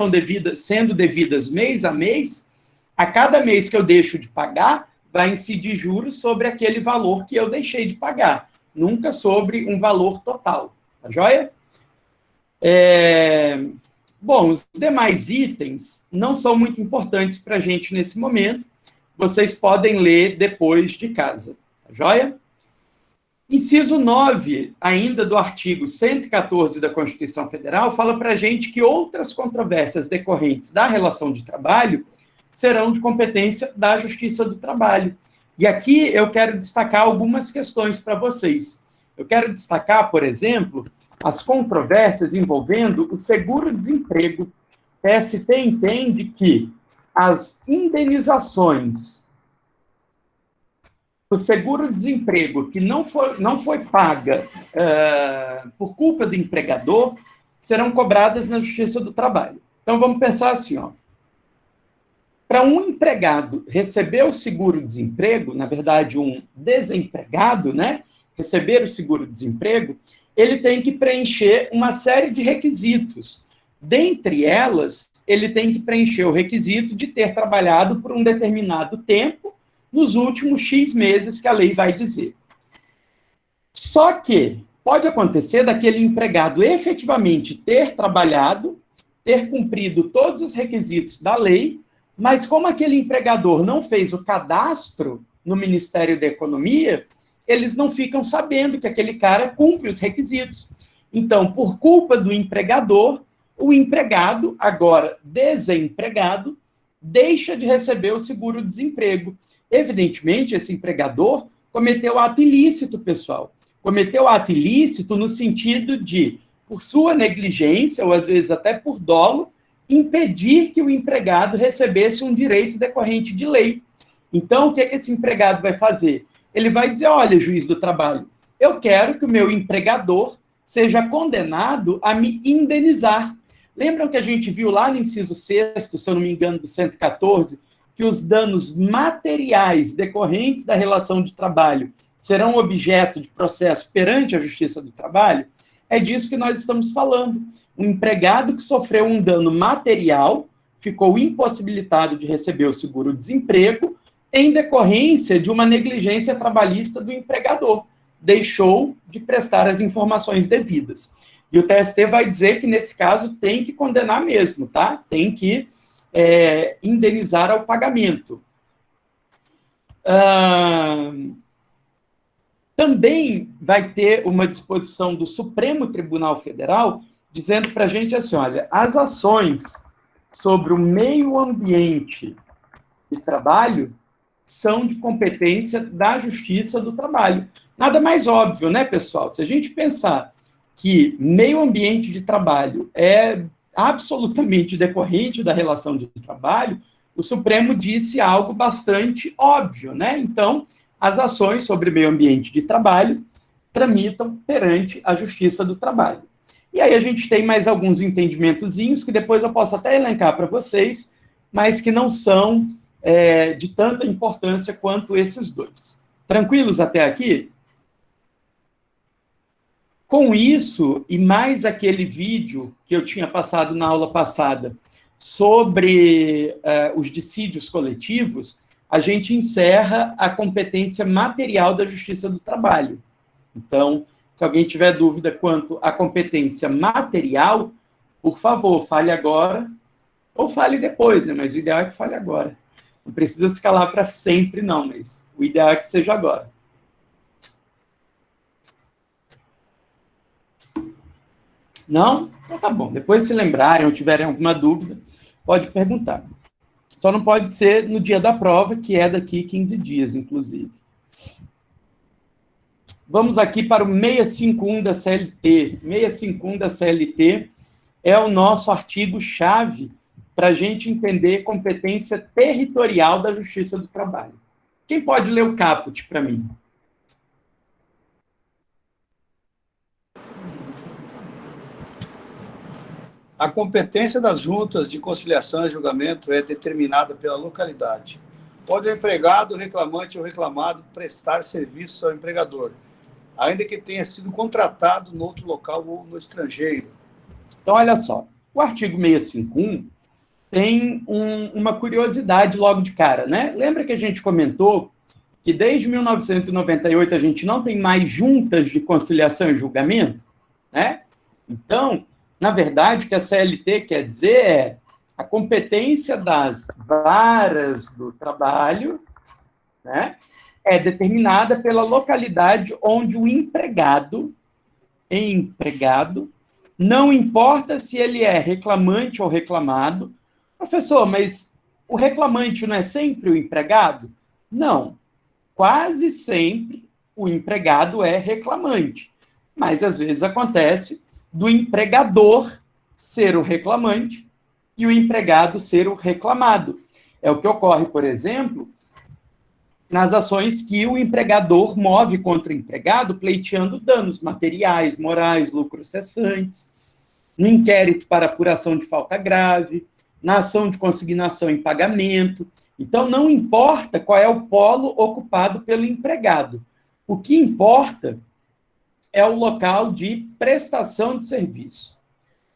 sendo devidas mês a mês, a cada mês que eu deixo de pagar, vai incidir juros sobre aquele valor que eu deixei de pagar, nunca sobre um valor total. Tá joia? Bom, os demais itens não são muito importantes para a gente nesse momento. Vocês podem ler depois de casa. Tá joia? Inciso 9, ainda do artigo 114 da Constituição Federal, fala para a gente que outras controvérsias decorrentes da relação de trabalho serão de competência da Justiça do Trabalho. E aqui eu quero destacar algumas questões para vocês. Eu quero destacar, por exemplo, as controvérsias envolvendo o seguro-desemprego. O TST entende que as indenizações por seguro-desemprego que não foi paga por culpa do empregador serão cobradas na Justiça do Trabalho. Então, vamos pensar assim, ó. Para um empregado receber o seguro-desemprego, na verdade, um desempregado, né, receber o seguro-desemprego, ele tem que preencher uma série de requisitos. Dentre elas, ele tem que preencher o requisito de ter trabalhado por um determinado tempo nos últimos X meses que a lei vai dizer. Só que pode acontecer daquele empregado efetivamente ter trabalhado, ter cumprido todos os requisitos da lei, mas como aquele empregador não fez o cadastro no Ministério da Economia, eles não ficam sabendo que aquele cara cumpre os requisitos. Então, por culpa do empregador, o empregado, agora desempregado, deixa de receber o seguro-desemprego. Evidentemente, esse empregador cometeu ato ilícito, pessoal. Cometeu ato ilícito no sentido de, por sua negligência, ou às vezes até por dolo, impedir que o empregado recebesse um direito decorrente de lei. Então, o que esse empregado vai fazer? Ele vai dizer, olha, juiz do trabalho, eu quero que o meu empregador seja condenado a me indenizar. Lembram que a gente viu lá no inciso 6º, se eu não me engano, do 114, que os danos materiais decorrentes da relação de trabalho serão objeto de processo perante a Justiça do Trabalho? É disso que nós estamos falando. Um empregado que sofreu um dano material ficou impossibilitado de receber o seguro-desemprego em decorrência de uma negligência trabalhista do empregador. Deixou de prestar as informações devidas. E o TST vai dizer que, nesse caso, tem que condenar mesmo, tá? Tem que indenizar ao pagamento. Também vai ter uma disposição do Supremo Tribunal Federal dizendo para a gente assim, olha, as ações sobre o meio ambiente de trabalho são de competência da Justiça do Trabalho. Nada mais óbvio, né, pessoal? Se a gente pensar que meio ambiente de trabalho é absolutamente decorrente da relação de trabalho, o Supremo disse algo bastante óbvio, né? Então, as ações sobre meio ambiente de trabalho tramitam perante a Justiça do Trabalho. E aí a gente tem mais alguns entendimentozinhos que depois eu posso até elencar para vocês, mas que não são de tanta importância quanto esses dois. Tranquilos até aqui? Com isso, e mais aquele vídeo que eu tinha passado na aula passada sobre os dissídios coletivos, a gente encerra a competência material da Justiça do Trabalho. Então, se alguém tiver dúvida quanto à competência material, por favor, fale agora ou fale depois, né? Mas o ideal é que fale agora. Não precisa se calar para sempre, não, mas o ideal é que seja agora. Não? Então tá bom. Depois, se lembrarem ou tiverem alguma dúvida, pode perguntar. Só não pode ser no dia da prova, que é daqui 15 dias, inclusive. Vamos aqui para o 651 da CLT. 651 da CLT é o nosso artigo-chave para a gente entender competência territorial da Justiça do Trabalho. Quem pode ler o caput para mim? A competência das juntas de conciliação e julgamento é determinada pela localidade. Pode o empregado, o reclamante ou reclamado prestar serviço ao empregador, ainda que tenha sido contratado no outro local ou no estrangeiro. Então, olha só, o artigo 651 tem uma curiosidade logo de cara, né? Lembra que a gente comentou que desde 1998 a gente não tem mais juntas de conciliação e julgamento, né? Então, na verdade, o que a CLT quer dizer é a competência das varas do trabalho, né, é determinada pela localidade onde o empregado, não importa se ele é reclamante ou reclamado. Professor, mas o reclamante não é sempre o empregado? Não. Quase sempre o empregado é reclamante. Mas, às vezes, acontece do empregador ser o reclamante e o empregado ser o reclamado. É o que ocorre, por exemplo, nas ações que o empregador move contra o empregado, pleiteando danos materiais, morais, lucros cessantes, no inquérito para apuração de falta grave, na ação de consignação em pagamento. Então, não importa qual é o polo ocupado pelo empregado. O que importa é o local de prestação de serviço.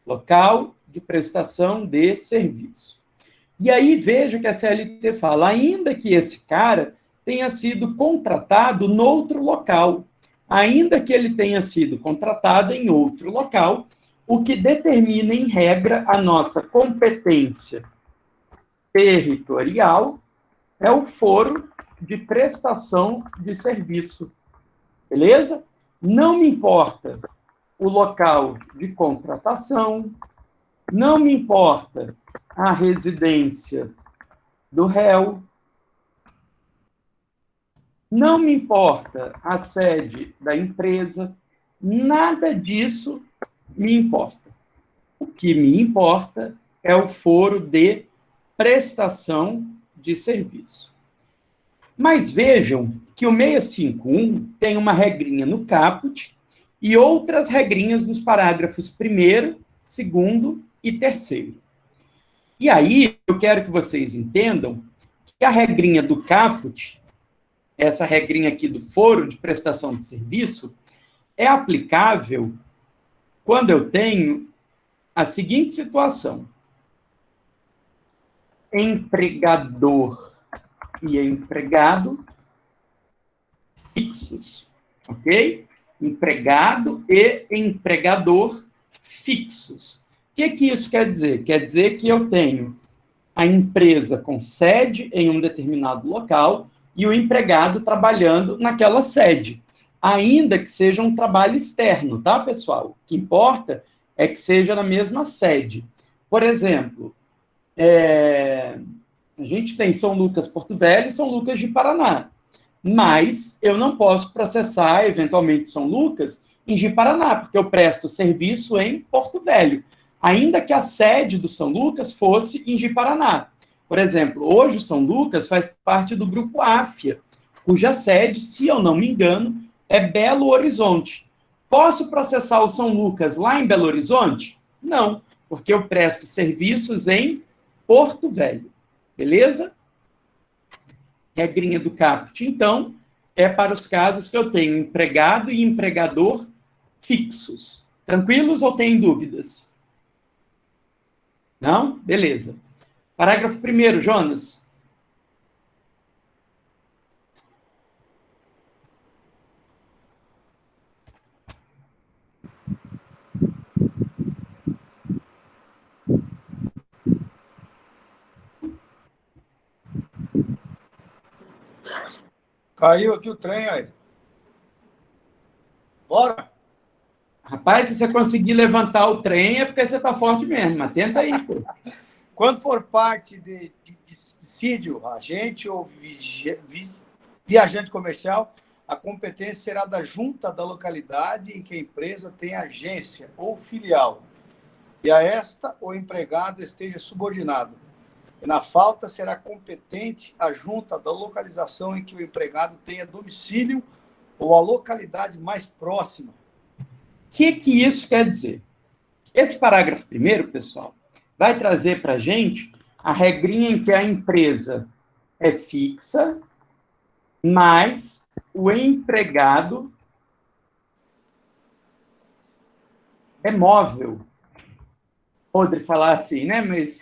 Local de prestação de serviço. E aí, veja que a CLT fala, ainda que esse cara tenha sido contratado noutro local, ainda que ele tenha sido contratado em outro local, o que determina, em regra, a nossa competência territorial é o foro de prestação de serviço. Beleza? Não me importa o local de contratação, não me importa a residência do réu, não me importa a sede da empresa, nada disso me importa. O que me importa é o foro de prestação de serviço. Mas vejam que o 651 tem uma regrinha no caput e outras regrinhas nos parágrafos 1º, 2º e 3º. E aí, eu quero que vocês entendam que a regrinha do caput, essa regrinha aqui do foro de prestação de serviço, é aplicável quando eu tenho a seguinte situação. Empregador e empregado fixos, ok? Empregado e empregador fixos. O que isso quer dizer? Quer dizer que eu tenho a empresa com sede em um determinado local e o empregado trabalhando naquela sede, ainda que seja um trabalho externo, tá, pessoal? O que importa é que seja na mesma sede. Por exemplo, a gente tem São Lucas, Porto Velho e São Lucas de Paraná. Mas eu não posso processar, eventualmente, São Lucas em Ji-Paraná, porque eu presto serviço em Porto Velho, ainda que a sede do São Lucas fosse em Ji-Paraná. Por exemplo, hoje o São Lucas faz parte do grupo Áfia, cuja sede, se eu não me engano, é Belo Horizonte. Posso processar o São Lucas lá em Belo Horizonte? Não, porque eu presto serviços em Porto Velho. Beleza? Regrinha do caput, então, é para os casos que eu tenho empregado e empregador fixos. Tranquilos ou tem dúvidas? Não? Beleza. Parágrafo 1º, Jonas. Caiu aqui o trem aí. Bora? Rapaz, se você conseguir levantar o trem, é porque você está forte mesmo, mas tenta aí, pô. Quando for parte de dissídio, agente ou viajante comercial, a competência será da junta da localidade em que a empresa tem agência ou filial, e a esta o empregado esteja subordinado. E na falta será competente a junta da localização em que o empregado tenha domicílio ou a localidade mais próxima. O que isso quer dizer? Esse parágrafo primeiro, pessoal, vai trazer para a gente a regrinha em que a empresa é fixa, mas o empregado é móvel. Podre falar assim, né? Mas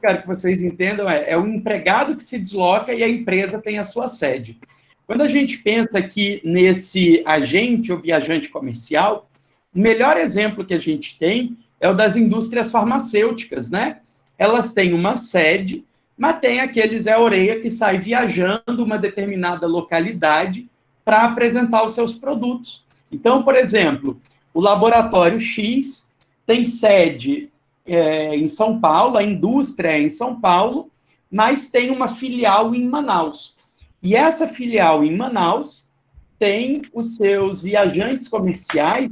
quero que vocês entendam, é o empregado que se desloca e a empresa tem a sua sede. Quando a gente pensa aqui nesse agente ou viajante comercial, o melhor exemplo que a gente tem é o das indústrias farmacêuticas, né? Elas têm uma sede, mas tem aquele Zé Orelha que sai viajando uma determinada localidade para apresentar os seus produtos. Então, por exemplo, o Laboratório X tem sede em São Paulo, a indústria é em São Paulo, mas tem uma filial em Manaus. E essa filial em Manaus tem os seus viajantes comerciais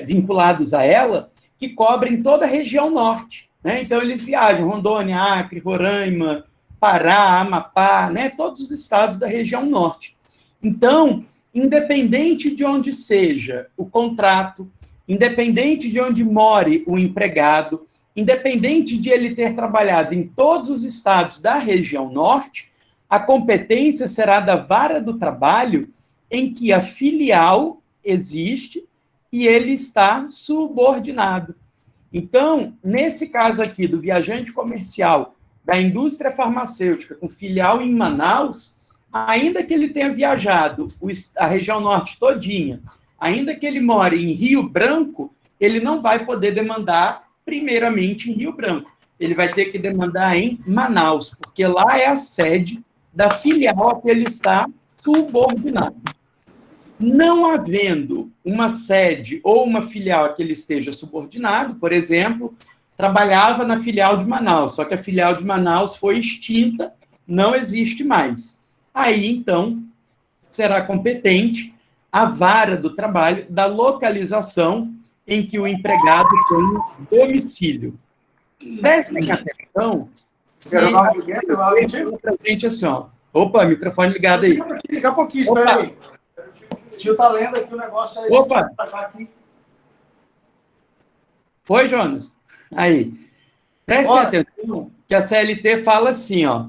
vinculados a ela, que cobrem toda a região norte, né? Então, eles viajam Rondônia, Acre, Roraima, Pará, Amapá, né? Todos os estados da região norte. Então, independente de onde seja o contrato, independente de onde more o empregado, independente de ele ter trabalhado em todos os estados da região norte, a competência será da vara do trabalho em que a filial existe e ele está subordinado. Então, nesse caso aqui do viajante comercial da indústria farmacêutica com filial em Manaus, ainda que ele tenha viajado a região norte todinha, ainda que ele more em Rio Branco, ele não vai poder demandar primeiramente em Rio Branco. Ele vai ter que demandar em Manaus, porque lá é a sede da filial a que ele está subordinado. Não havendo uma sede ou uma filial a que ele esteja subordinado, por exemplo, trabalhava na filial de Manaus, só que a filial de Manaus foi extinta, não existe mais. Aí, então, será competente a vara do trabalho da localização em que o empregado tem domicílio. Prestem atenção. Gente, assim, ó. Opa, microfone ligado aí. Liga um pouquinho, espera aí. O tio tá lendo aqui o negócio aí. Opa! Foi, Jonas? Aí. Prestem atenção que a CLT fala assim, ó.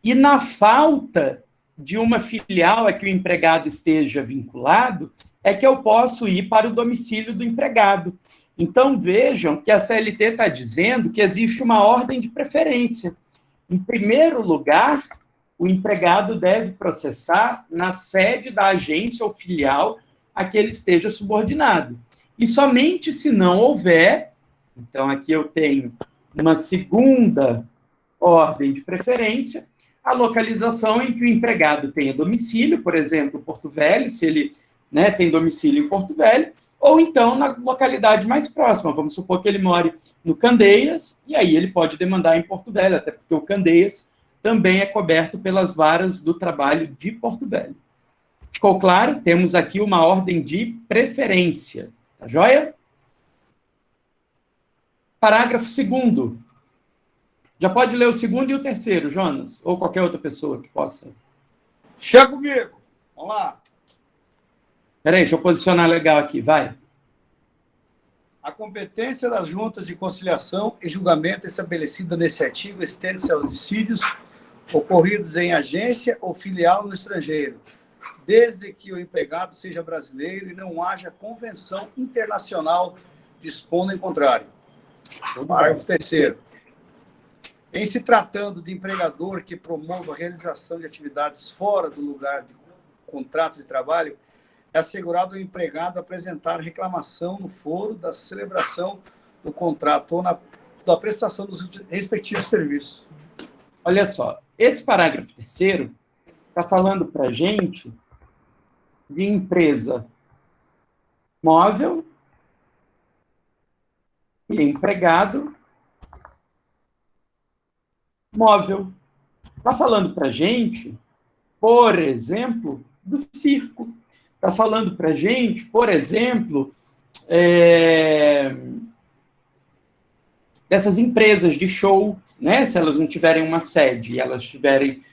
E na falta de uma filial a que o empregado esteja vinculado, é que eu posso ir para o domicílio do empregado. Então, vejam que a CLT está dizendo que existe uma ordem de preferência. Em primeiro lugar, o empregado deve processar na sede da agência ou filial a que ele esteja subordinado. E somente se não houver, então aqui eu tenho uma segunda ordem de preferência, a localização em que o empregado tenha domicílio, por exemplo, Porto Velho, se ele tem domicílio em Porto Velho, ou então na localidade mais próxima. Vamos supor que ele more no Candeias, e aí ele pode demandar em Porto Velho, até porque o Candeias também é coberto pelas varas do trabalho de Porto Velho. Ficou claro? Temos aqui uma ordem de preferência. Tá joia? Parágrafo 2º. Já pode ler o 2º e o 3º, Jonas, ou qualquer outra pessoa que possa. Chega comigo. Vamos lá. Peraí, deixa eu posicionar legal aqui, vai. A competência das juntas de conciliação e julgamento estabelecida nesse artigo estende-se aos dissídios ocorridos em agência ou filial no estrangeiro, desde que o empregado seja brasileiro e não haja convenção internacional dispondo em contrário. Parágrafo 3º. Em se tratando de empregador que promova a realização de atividades fora do lugar de contrato de trabalho, é assegurado ao empregado apresentar reclamação no foro da celebração do contrato ou da prestação dos respectivos serviços. Olha só, esse parágrafo 3º está falando para a gente de empresa móvel e empregado móvel. Está falando para a gente, por exemplo, do circo. Está falando para a gente, por exemplo, dessas empresas de show, né? Se elas não tiverem uma sede e elas tiverem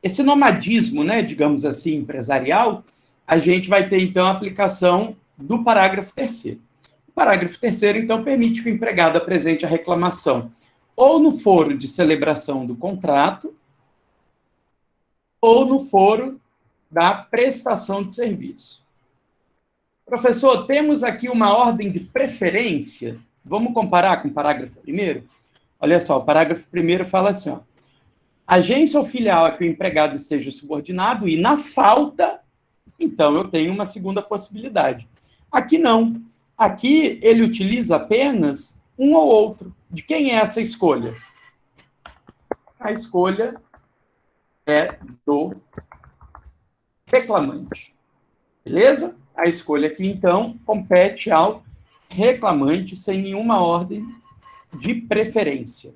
esse nomadismo, né, digamos assim, empresarial, a gente vai ter, então, a aplicação do parágrafo 3º. O parágrafo 3º, então, permite que o empregado apresente a reclamação ou no foro de celebração do contrato ou no foro da prestação de serviço. Professor, temos aqui uma ordem de preferência. Vamos comparar com o parágrafo 1º? Olha só, o parágrafo 1º fala assim, ó, agência ou filial a que o empregado esteja subordinado e, na falta, então eu tenho uma segunda possibilidade. Aqui não. Aqui ele utiliza apenas um ou outro. De quem é essa escolha? A escolha é do reclamante. Beleza? A escolha aqui, então, compete ao reclamante sem nenhuma ordem de preferência.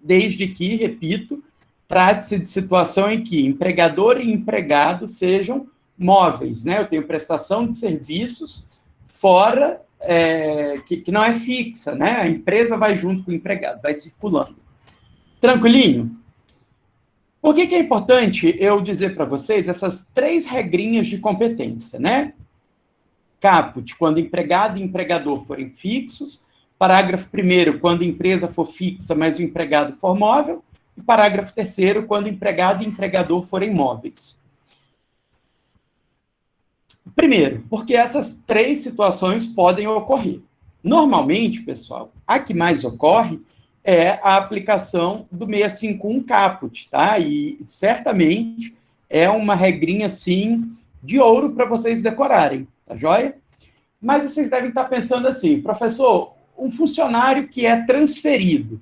Desde que, repito, trate-se de situação em que empregador e empregado sejam móveis, né? Eu tenho prestação de serviços fora, que não é fixa, né? A empresa vai junto com o empregado, vai circulando. Tranquilinho? Por que é importante eu dizer para vocês essas 3 regrinhas de competência, né? Caput, quando empregado e empregador forem fixos. Parágrafo 1º, quando a empresa for fixa, mas o empregado for móvel. E parágrafo 3º, quando empregado e empregador forem móveis. Primeiro, porque essas 3 situações podem ocorrer. Normalmente, pessoal, a que mais ocorre é a aplicação do 651 caput, tá? E certamente é uma regrinha, assim, de ouro para vocês decorarem, tá joia? Mas vocês devem estar pensando assim, professor, um funcionário que é transferido,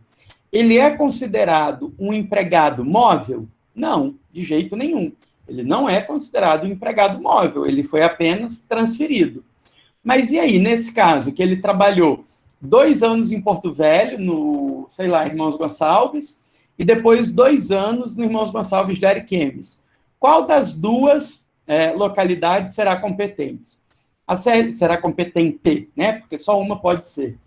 ele é considerado um empregado móvel? Não, de jeito nenhum. Ele não é considerado um empregado móvel, ele foi apenas transferido. Mas e aí, nesse caso, que ele trabalhou 2 anos em Porto Velho, no, sei lá, Irmãos Gonçalves, e depois 2 anos no Irmãos Gonçalves de Ariquemes. Qual das 2 localidades será competente? Será competente, né? Porque só uma pode ser.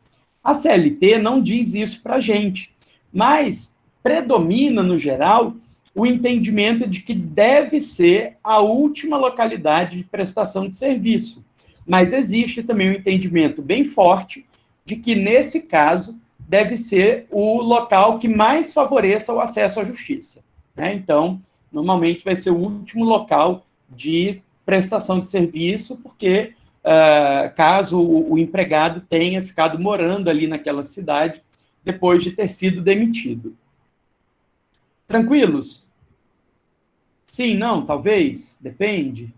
A CLT não diz isso para a gente, mas predomina, no geral, o entendimento de que deve ser a última localidade de prestação de serviço. Mas existe também um entendimento bem forte de que, nesse caso, deve ser o local que mais favoreça o acesso à justiça, né? Então, normalmente vai ser o último local de prestação de serviço, porque caso o empregado tenha ficado morando ali naquela cidade depois de ter sido demitido. Tranquilos? Sim, não, talvez, depende.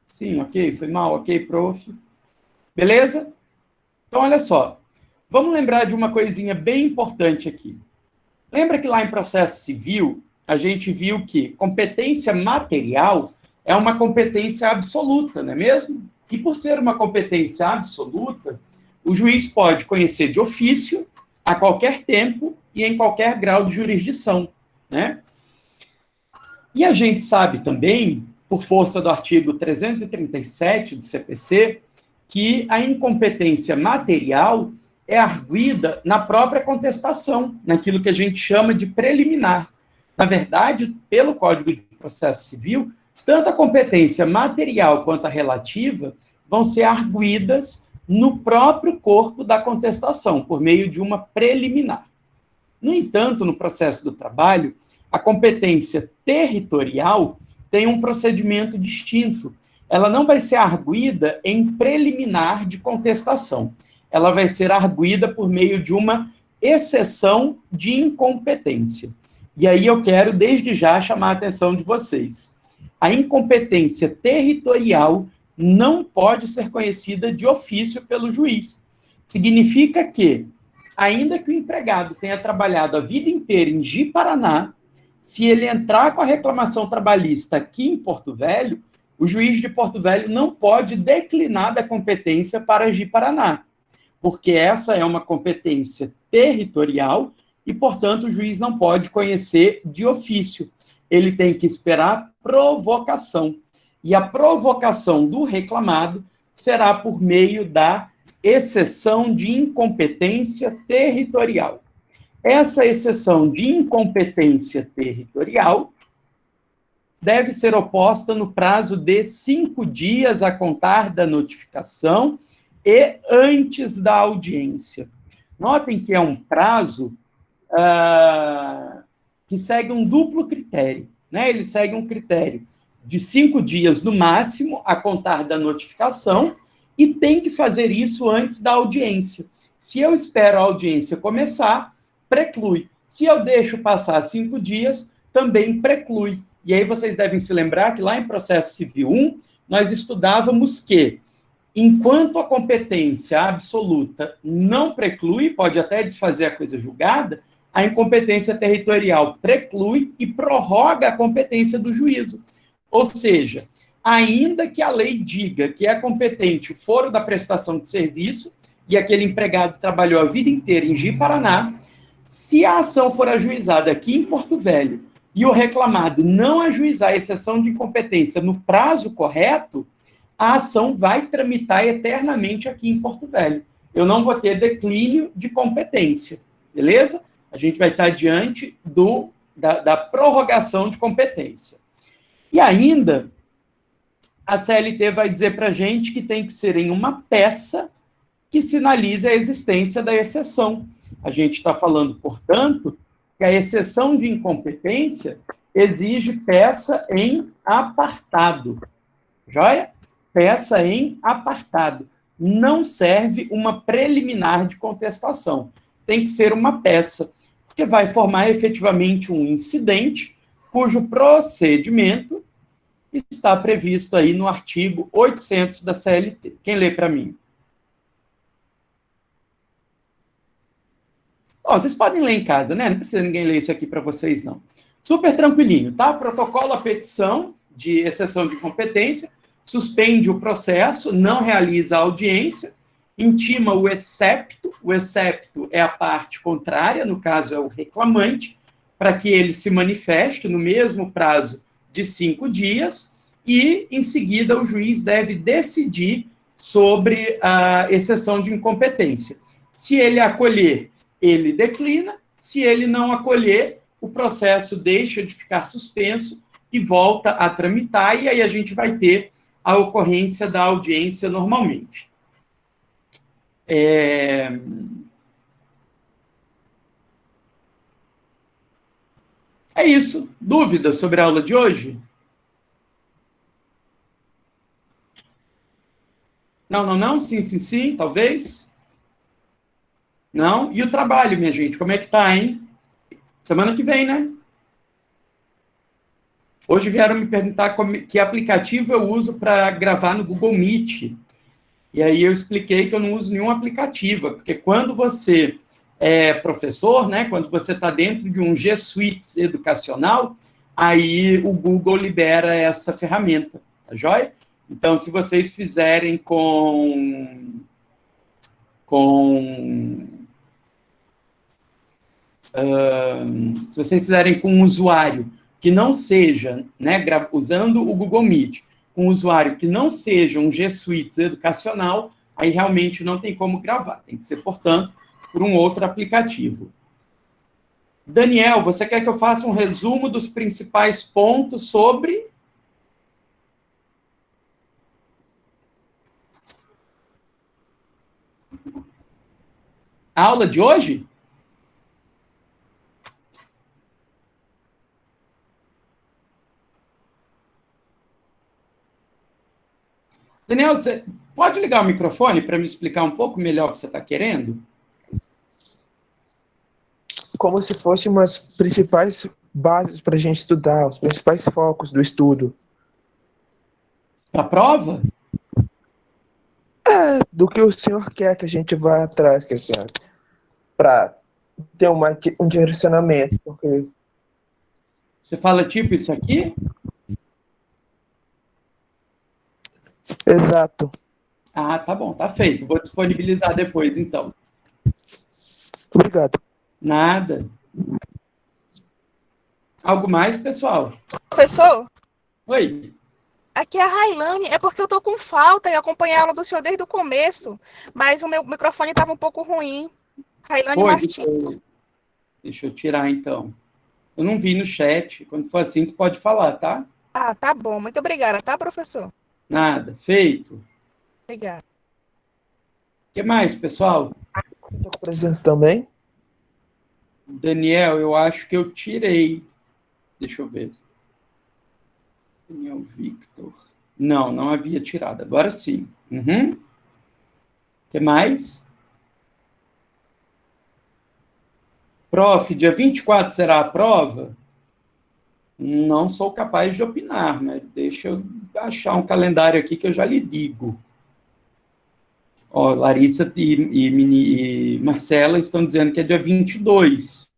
Sim, ok, foi mal, ok, prof. Beleza? Então, olha só, vamos lembrar de uma coisinha bem importante aqui. Lembra que lá em processo civil, a gente viu que competência material é uma competência absoluta, não é mesmo? E por ser uma competência absoluta, o juiz pode conhecer de ofício, a qualquer tempo e em qualquer grau de jurisdição, né? E a gente sabe também, por força do artigo 337 do CPC, que a incompetência material é arguida na própria contestação, naquilo que a gente chama de preliminar. Na verdade, pelo Código de Processo Civil, tanto a competência material quanto a relativa vão ser arguidas no próprio corpo da contestação, por meio de uma preliminar. No entanto, no processo do trabalho, a competência territorial tem um procedimento distinto. Ela não vai ser arguida em preliminar de contestação. Ela vai ser arguida por meio de uma exceção de incompetência. E aí eu quero, desde já, chamar a atenção de vocês. A incompetência territorial não pode ser conhecida de ofício pelo juiz. Significa que ainda que o empregado tenha trabalhado a vida inteira em Ji-Paraná, se ele entrar com a reclamação trabalhista aqui em Porto Velho, o juiz de Porto Velho não pode declinar da competência para Ji-Paraná, porque essa é uma competência territorial e, portanto, o juiz não pode conhecer de ofício. Ele tem que esperar provocação. E a provocação do reclamado será por meio da exceção de incompetência territorial. Essa exceção de incompetência territorial deve ser oposta no prazo de 5 dias a contar da notificação e antes da audiência. Notem que é um prazo que segue um duplo critério, né? Ele segue um critério de 5 dias no máximo a contar da notificação e tem que fazer isso antes da audiência. Se eu espero a audiência começar, preclui. Se eu deixo passar 5 dias, também preclui. E aí vocês devem se lembrar que lá em Processo Civil 1, nós estudávamos que, enquanto a competência absoluta não preclui, pode até desfazer a coisa julgada, a incompetência territorial preclui e prorroga a competência do juízo. Ou seja, ainda que a lei diga que é competente o foro da prestação de serviço, e aquele empregado trabalhou a vida inteira em Ji-Paraná, se a ação for ajuizada aqui em Porto Velho e o reclamado não ajuizar a exceção de incompetência no prazo correto, a ação vai tramitar eternamente aqui em Porto Velho. Eu não vou ter declínio de competência, beleza? A gente vai estar diante da prorrogação de competência. E ainda, a CLT vai dizer para a gente que tem que ser em uma peça que sinalize a existência da exceção. A gente está falando, portanto, que a exceção de incompetência exige peça em apartado. Joia? Peça em apartado. Não serve uma preliminar de contestação. Tem que ser uma peça, porque vai formar efetivamente um incidente cujo procedimento está previsto aí no artigo 800 da CLT. Quem lê para mim? Ó, vocês podem ler em casa, né? Não precisa ninguém ler isso aqui para vocês, não. Super tranquilinho, tá? Protocola a petição de exceção de competência, suspende o processo, não realiza a audiência, intima o excepto é a parte contrária, no caso é o reclamante, para que ele se manifeste no mesmo prazo de 5 dias, e, em seguida, o juiz deve decidir sobre a exceção de incompetência. Se ele acolher, ele declina; se ele não acolher, o processo deixa de ficar suspenso e volta a tramitar, e aí a gente vai ter a ocorrência da audiência normalmente. É isso. Dúvidas sobre a aula de hoje? Não? Sim, talvez? Não? E o trabalho, minha gente? Como é que tá, hein? Semana que vem, né? Hoje vieram me perguntar que aplicativo eu uso para gravar no Google Meet. E aí eu expliquei que eu não uso nenhum aplicativo, porque quando você é professor, né, quando você está dentro de um G Suite educacional, aí o Google libera essa ferramenta, tá joia? Então, se vocês fizerem se vocês fizerem com um usuário que não seja, né, usando o Google Meet, com um usuário que não seja um G Suite educacional, aí realmente não tem como gravar. Tem que ser, portanto, por um outro aplicativo. Daniel, você quer que eu faça um resumo dos principais pontos sobre... a aula de hoje? Daniel, você pode ligar o microfone para me explicar um pouco melhor o que você está querendo? Como se fossem umas principais bases para a gente estudar, os principais focos do estudo. Para a prova? Do que o senhor quer que a gente vá atrás, que é certo. para ter um direcionamento, porque... Você fala tipo isso aqui? Exato. Ah, tá bom, tá feito. Vou disponibilizar depois, então. Obrigado. Nada. Algo mais, pessoal? Professor, Oi. aqui é a Railane. É porque eu tô com falta e acompanhei a aula do senhor desde o começo, mas o meu microfone estava um pouco ruim. Railane Martins. Deixa eu tirar, então. Eu não vi no chat. Quando for assim, tu pode falar, tá? Ah, tá bom. Muito obrigada, tá, professor? Nada. Feito. Obrigada. O que mais, pessoal? Estou com presença também? Daniel, eu acho que eu tirei. Deixa eu ver. Daniel Victor. Não, não havia tirado. Agora sim. Uhum. O que mais? Prof, dia 24 será a prova? Não sou capaz de opinar, né? Deixa eu achar um calendário aqui que eu já lhe digo. Ó, Larissa e Marcela estão dizendo que é dia 22.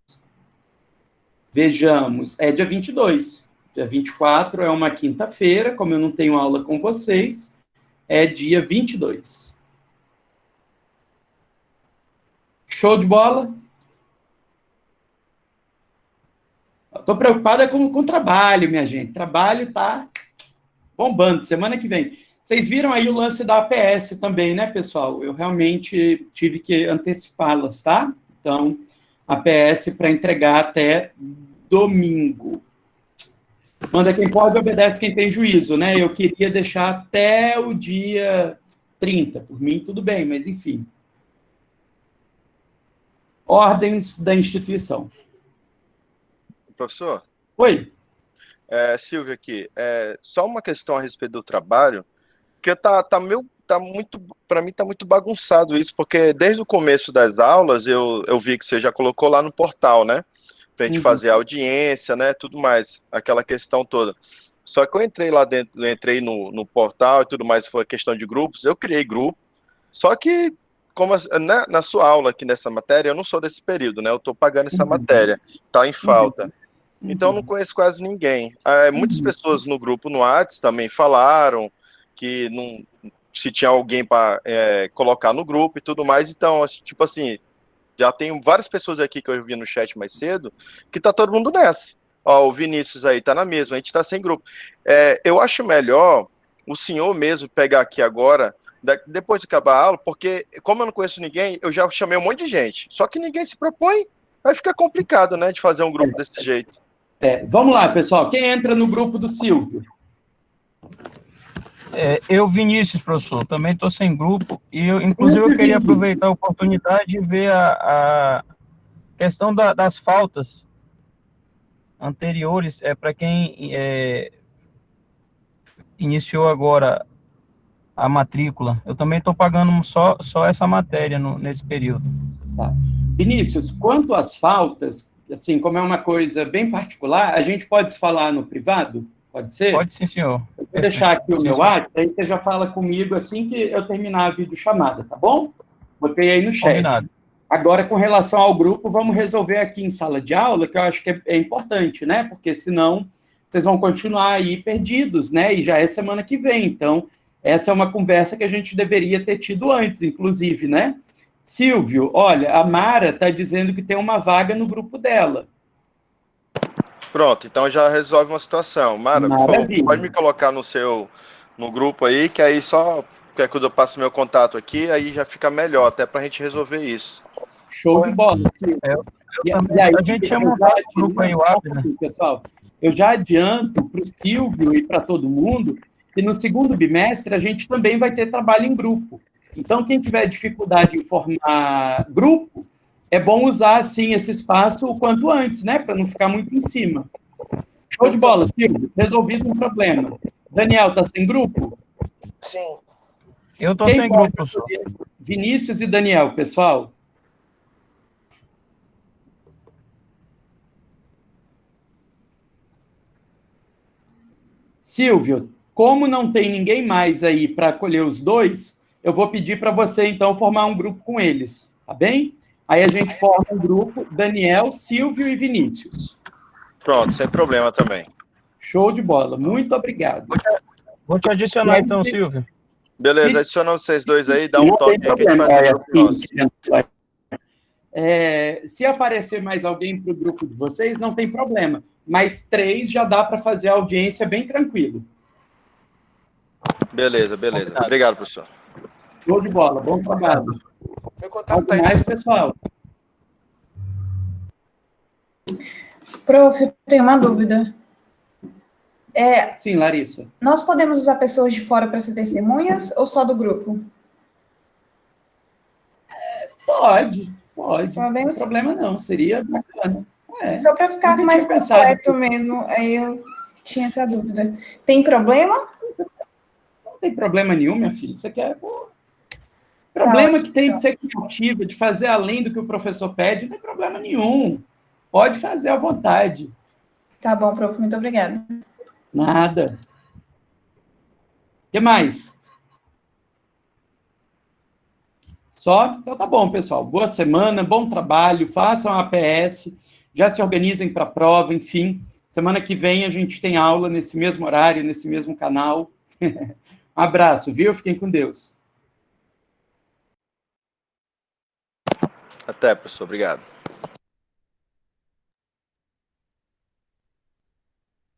Vejamos, é dia 22. Dia 24 é uma quinta-feira, como eu não tenho aula com vocês, é dia 22. Show de bola? Estou preocupada com o trabalho, minha gente. Trabalho tá bombando. Semana que vem. Vocês viram aí o lance da APS também, né, pessoal? Eu realmente tive que antecipá-las, tá? Então, APS para entregar até domingo. Manda quem pode, obedece quem tem juízo, né? Eu queria deixar até o dia 30. Por mim, tudo bem, mas enfim. Ordens da instituição. Professor? Oi. Silvio aqui. Só uma questão a respeito do trabalho, que para mim tá muito bagunçado isso, porque desde o começo das aulas eu vi que você já colocou lá no portal, né? Pra gente fazer a audiência, né? Tudo mais, aquela questão toda. Só que eu entrei lá dentro, eu entrei no portal e tudo mais, foi questão de grupos, eu criei grupo, só que como na sua aula aqui nessa matéria, eu não sou desse período, né? Eu tô pagando essa matéria, tá em falta. Então eu não conheço quase ninguém. Muitas pessoas no grupo no Whats também falaram que não, se tinha alguém para colocar no grupo e tudo mais. Então, tipo assim, já tem várias pessoas aqui que eu vi no chat mais cedo que tá todo mundo nessa. Ó, o Vinícius aí tá na mesma, a gente tá sem grupo. Eu acho melhor o senhor mesmo pegar aqui agora, depois de acabar a aula, porque como eu não conheço ninguém, eu já chamei um monte de gente. Só que ninguém se propõe, vai ficar complicado, né, de fazer um grupo desse jeito. Vamos lá, pessoal. Quem entra no grupo do Silvio? Eu, Vinícius, professor, também estou sem grupo, e inclusive eu queria aproveitar a oportunidade de ver a questão das faltas anteriores, para quem iniciou agora a matrícula. Eu também estou pagando só essa matéria nesse período. Tá. Vinícius, quanto às faltas, assim, como é uma coisa bem particular, a gente pode falar no privado? Pode ser? Pode sim, senhor. Eu vou deixar aqui o meu WhatsApp, aí você já fala comigo assim que eu terminar a videochamada, tá bom? Botei aí no chat. Combinado. Agora, com relação ao grupo, vamos resolver aqui em sala de aula, que eu acho que é importante, né? Porque senão vocês vão continuar aí perdidos, né? E já é semana que vem. Então, essa é uma conversa que a gente deveria ter tido antes, inclusive, né? Silvio, olha, a Mara está dizendo que tem uma vaga no grupo dela. Pronto, então já resolve uma situação. Mara, por favor, pode me colocar no grupo aí, que aí só quer que eu passe meu contato aqui, aí já fica melhor, até para a gente resolver isso. Show de bola, Silvio. E aí, a gente chama o grupo aí, o app, né? Pessoal, eu já adianto para o Silvio e para todo mundo que no segundo bimestre a gente também vai ter trabalho em grupo. Então, quem tiver dificuldade em formar grupo, é bom usar, assim, esse espaço o quanto antes, né? Para não ficar muito em cima. Show de bola, Silvio. Resolvido um problema. Daniel, tá sem grupo? Sim. Eu tô sem grupo, professor. Vinícius e Daniel, pessoal. Silvio, como não tem ninguém mais aí para acolher os dois, eu vou pedir para você, então, formar um grupo com eles, tá bem? Aí a gente forma um grupo, Daniel, Silvio e Vinícius. Pronto, sem problema também. Show de bola, muito obrigado. Vou te adicionar então, Silvio. Beleza, adiciona vocês dois aí, dá um toque aí que a gente faz o grupo nosso. Se aparecer mais alguém para o grupo de vocês, não tem problema. Mas 3 já dá para fazer a audiência bem tranquilo. Beleza, beleza. Obrigado, professor. Show de bola, bom trabalho. Algo mais, pessoal? Prof, eu tenho uma dúvida. Sim, Larissa. Nós podemos usar pessoas de fora para ser testemunhas ou só do grupo? Pode. Podemos? Não tem problema não, seria bacana. Só para ficar mais completo mesmo, aí eu tinha essa dúvida. Tem problema? Não tem problema nenhum, minha filha. Isso aqui é... Problema que tem de ser criativa, de fazer além do que o professor pede, não tem problema nenhum. Pode fazer à vontade. Tá bom, prof. Muito obrigada. Nada. O que mais? Só? Então tá bom, pessoal. Boa semana, bom trabalho, façam a APS, já se organizem para a prova, enfim. Semana que vem a gente tem aula nesse mesmo horário, nesse mesmo canal. Um abraço, viu? Fiquem com Deus. Até, professor. Obrigado.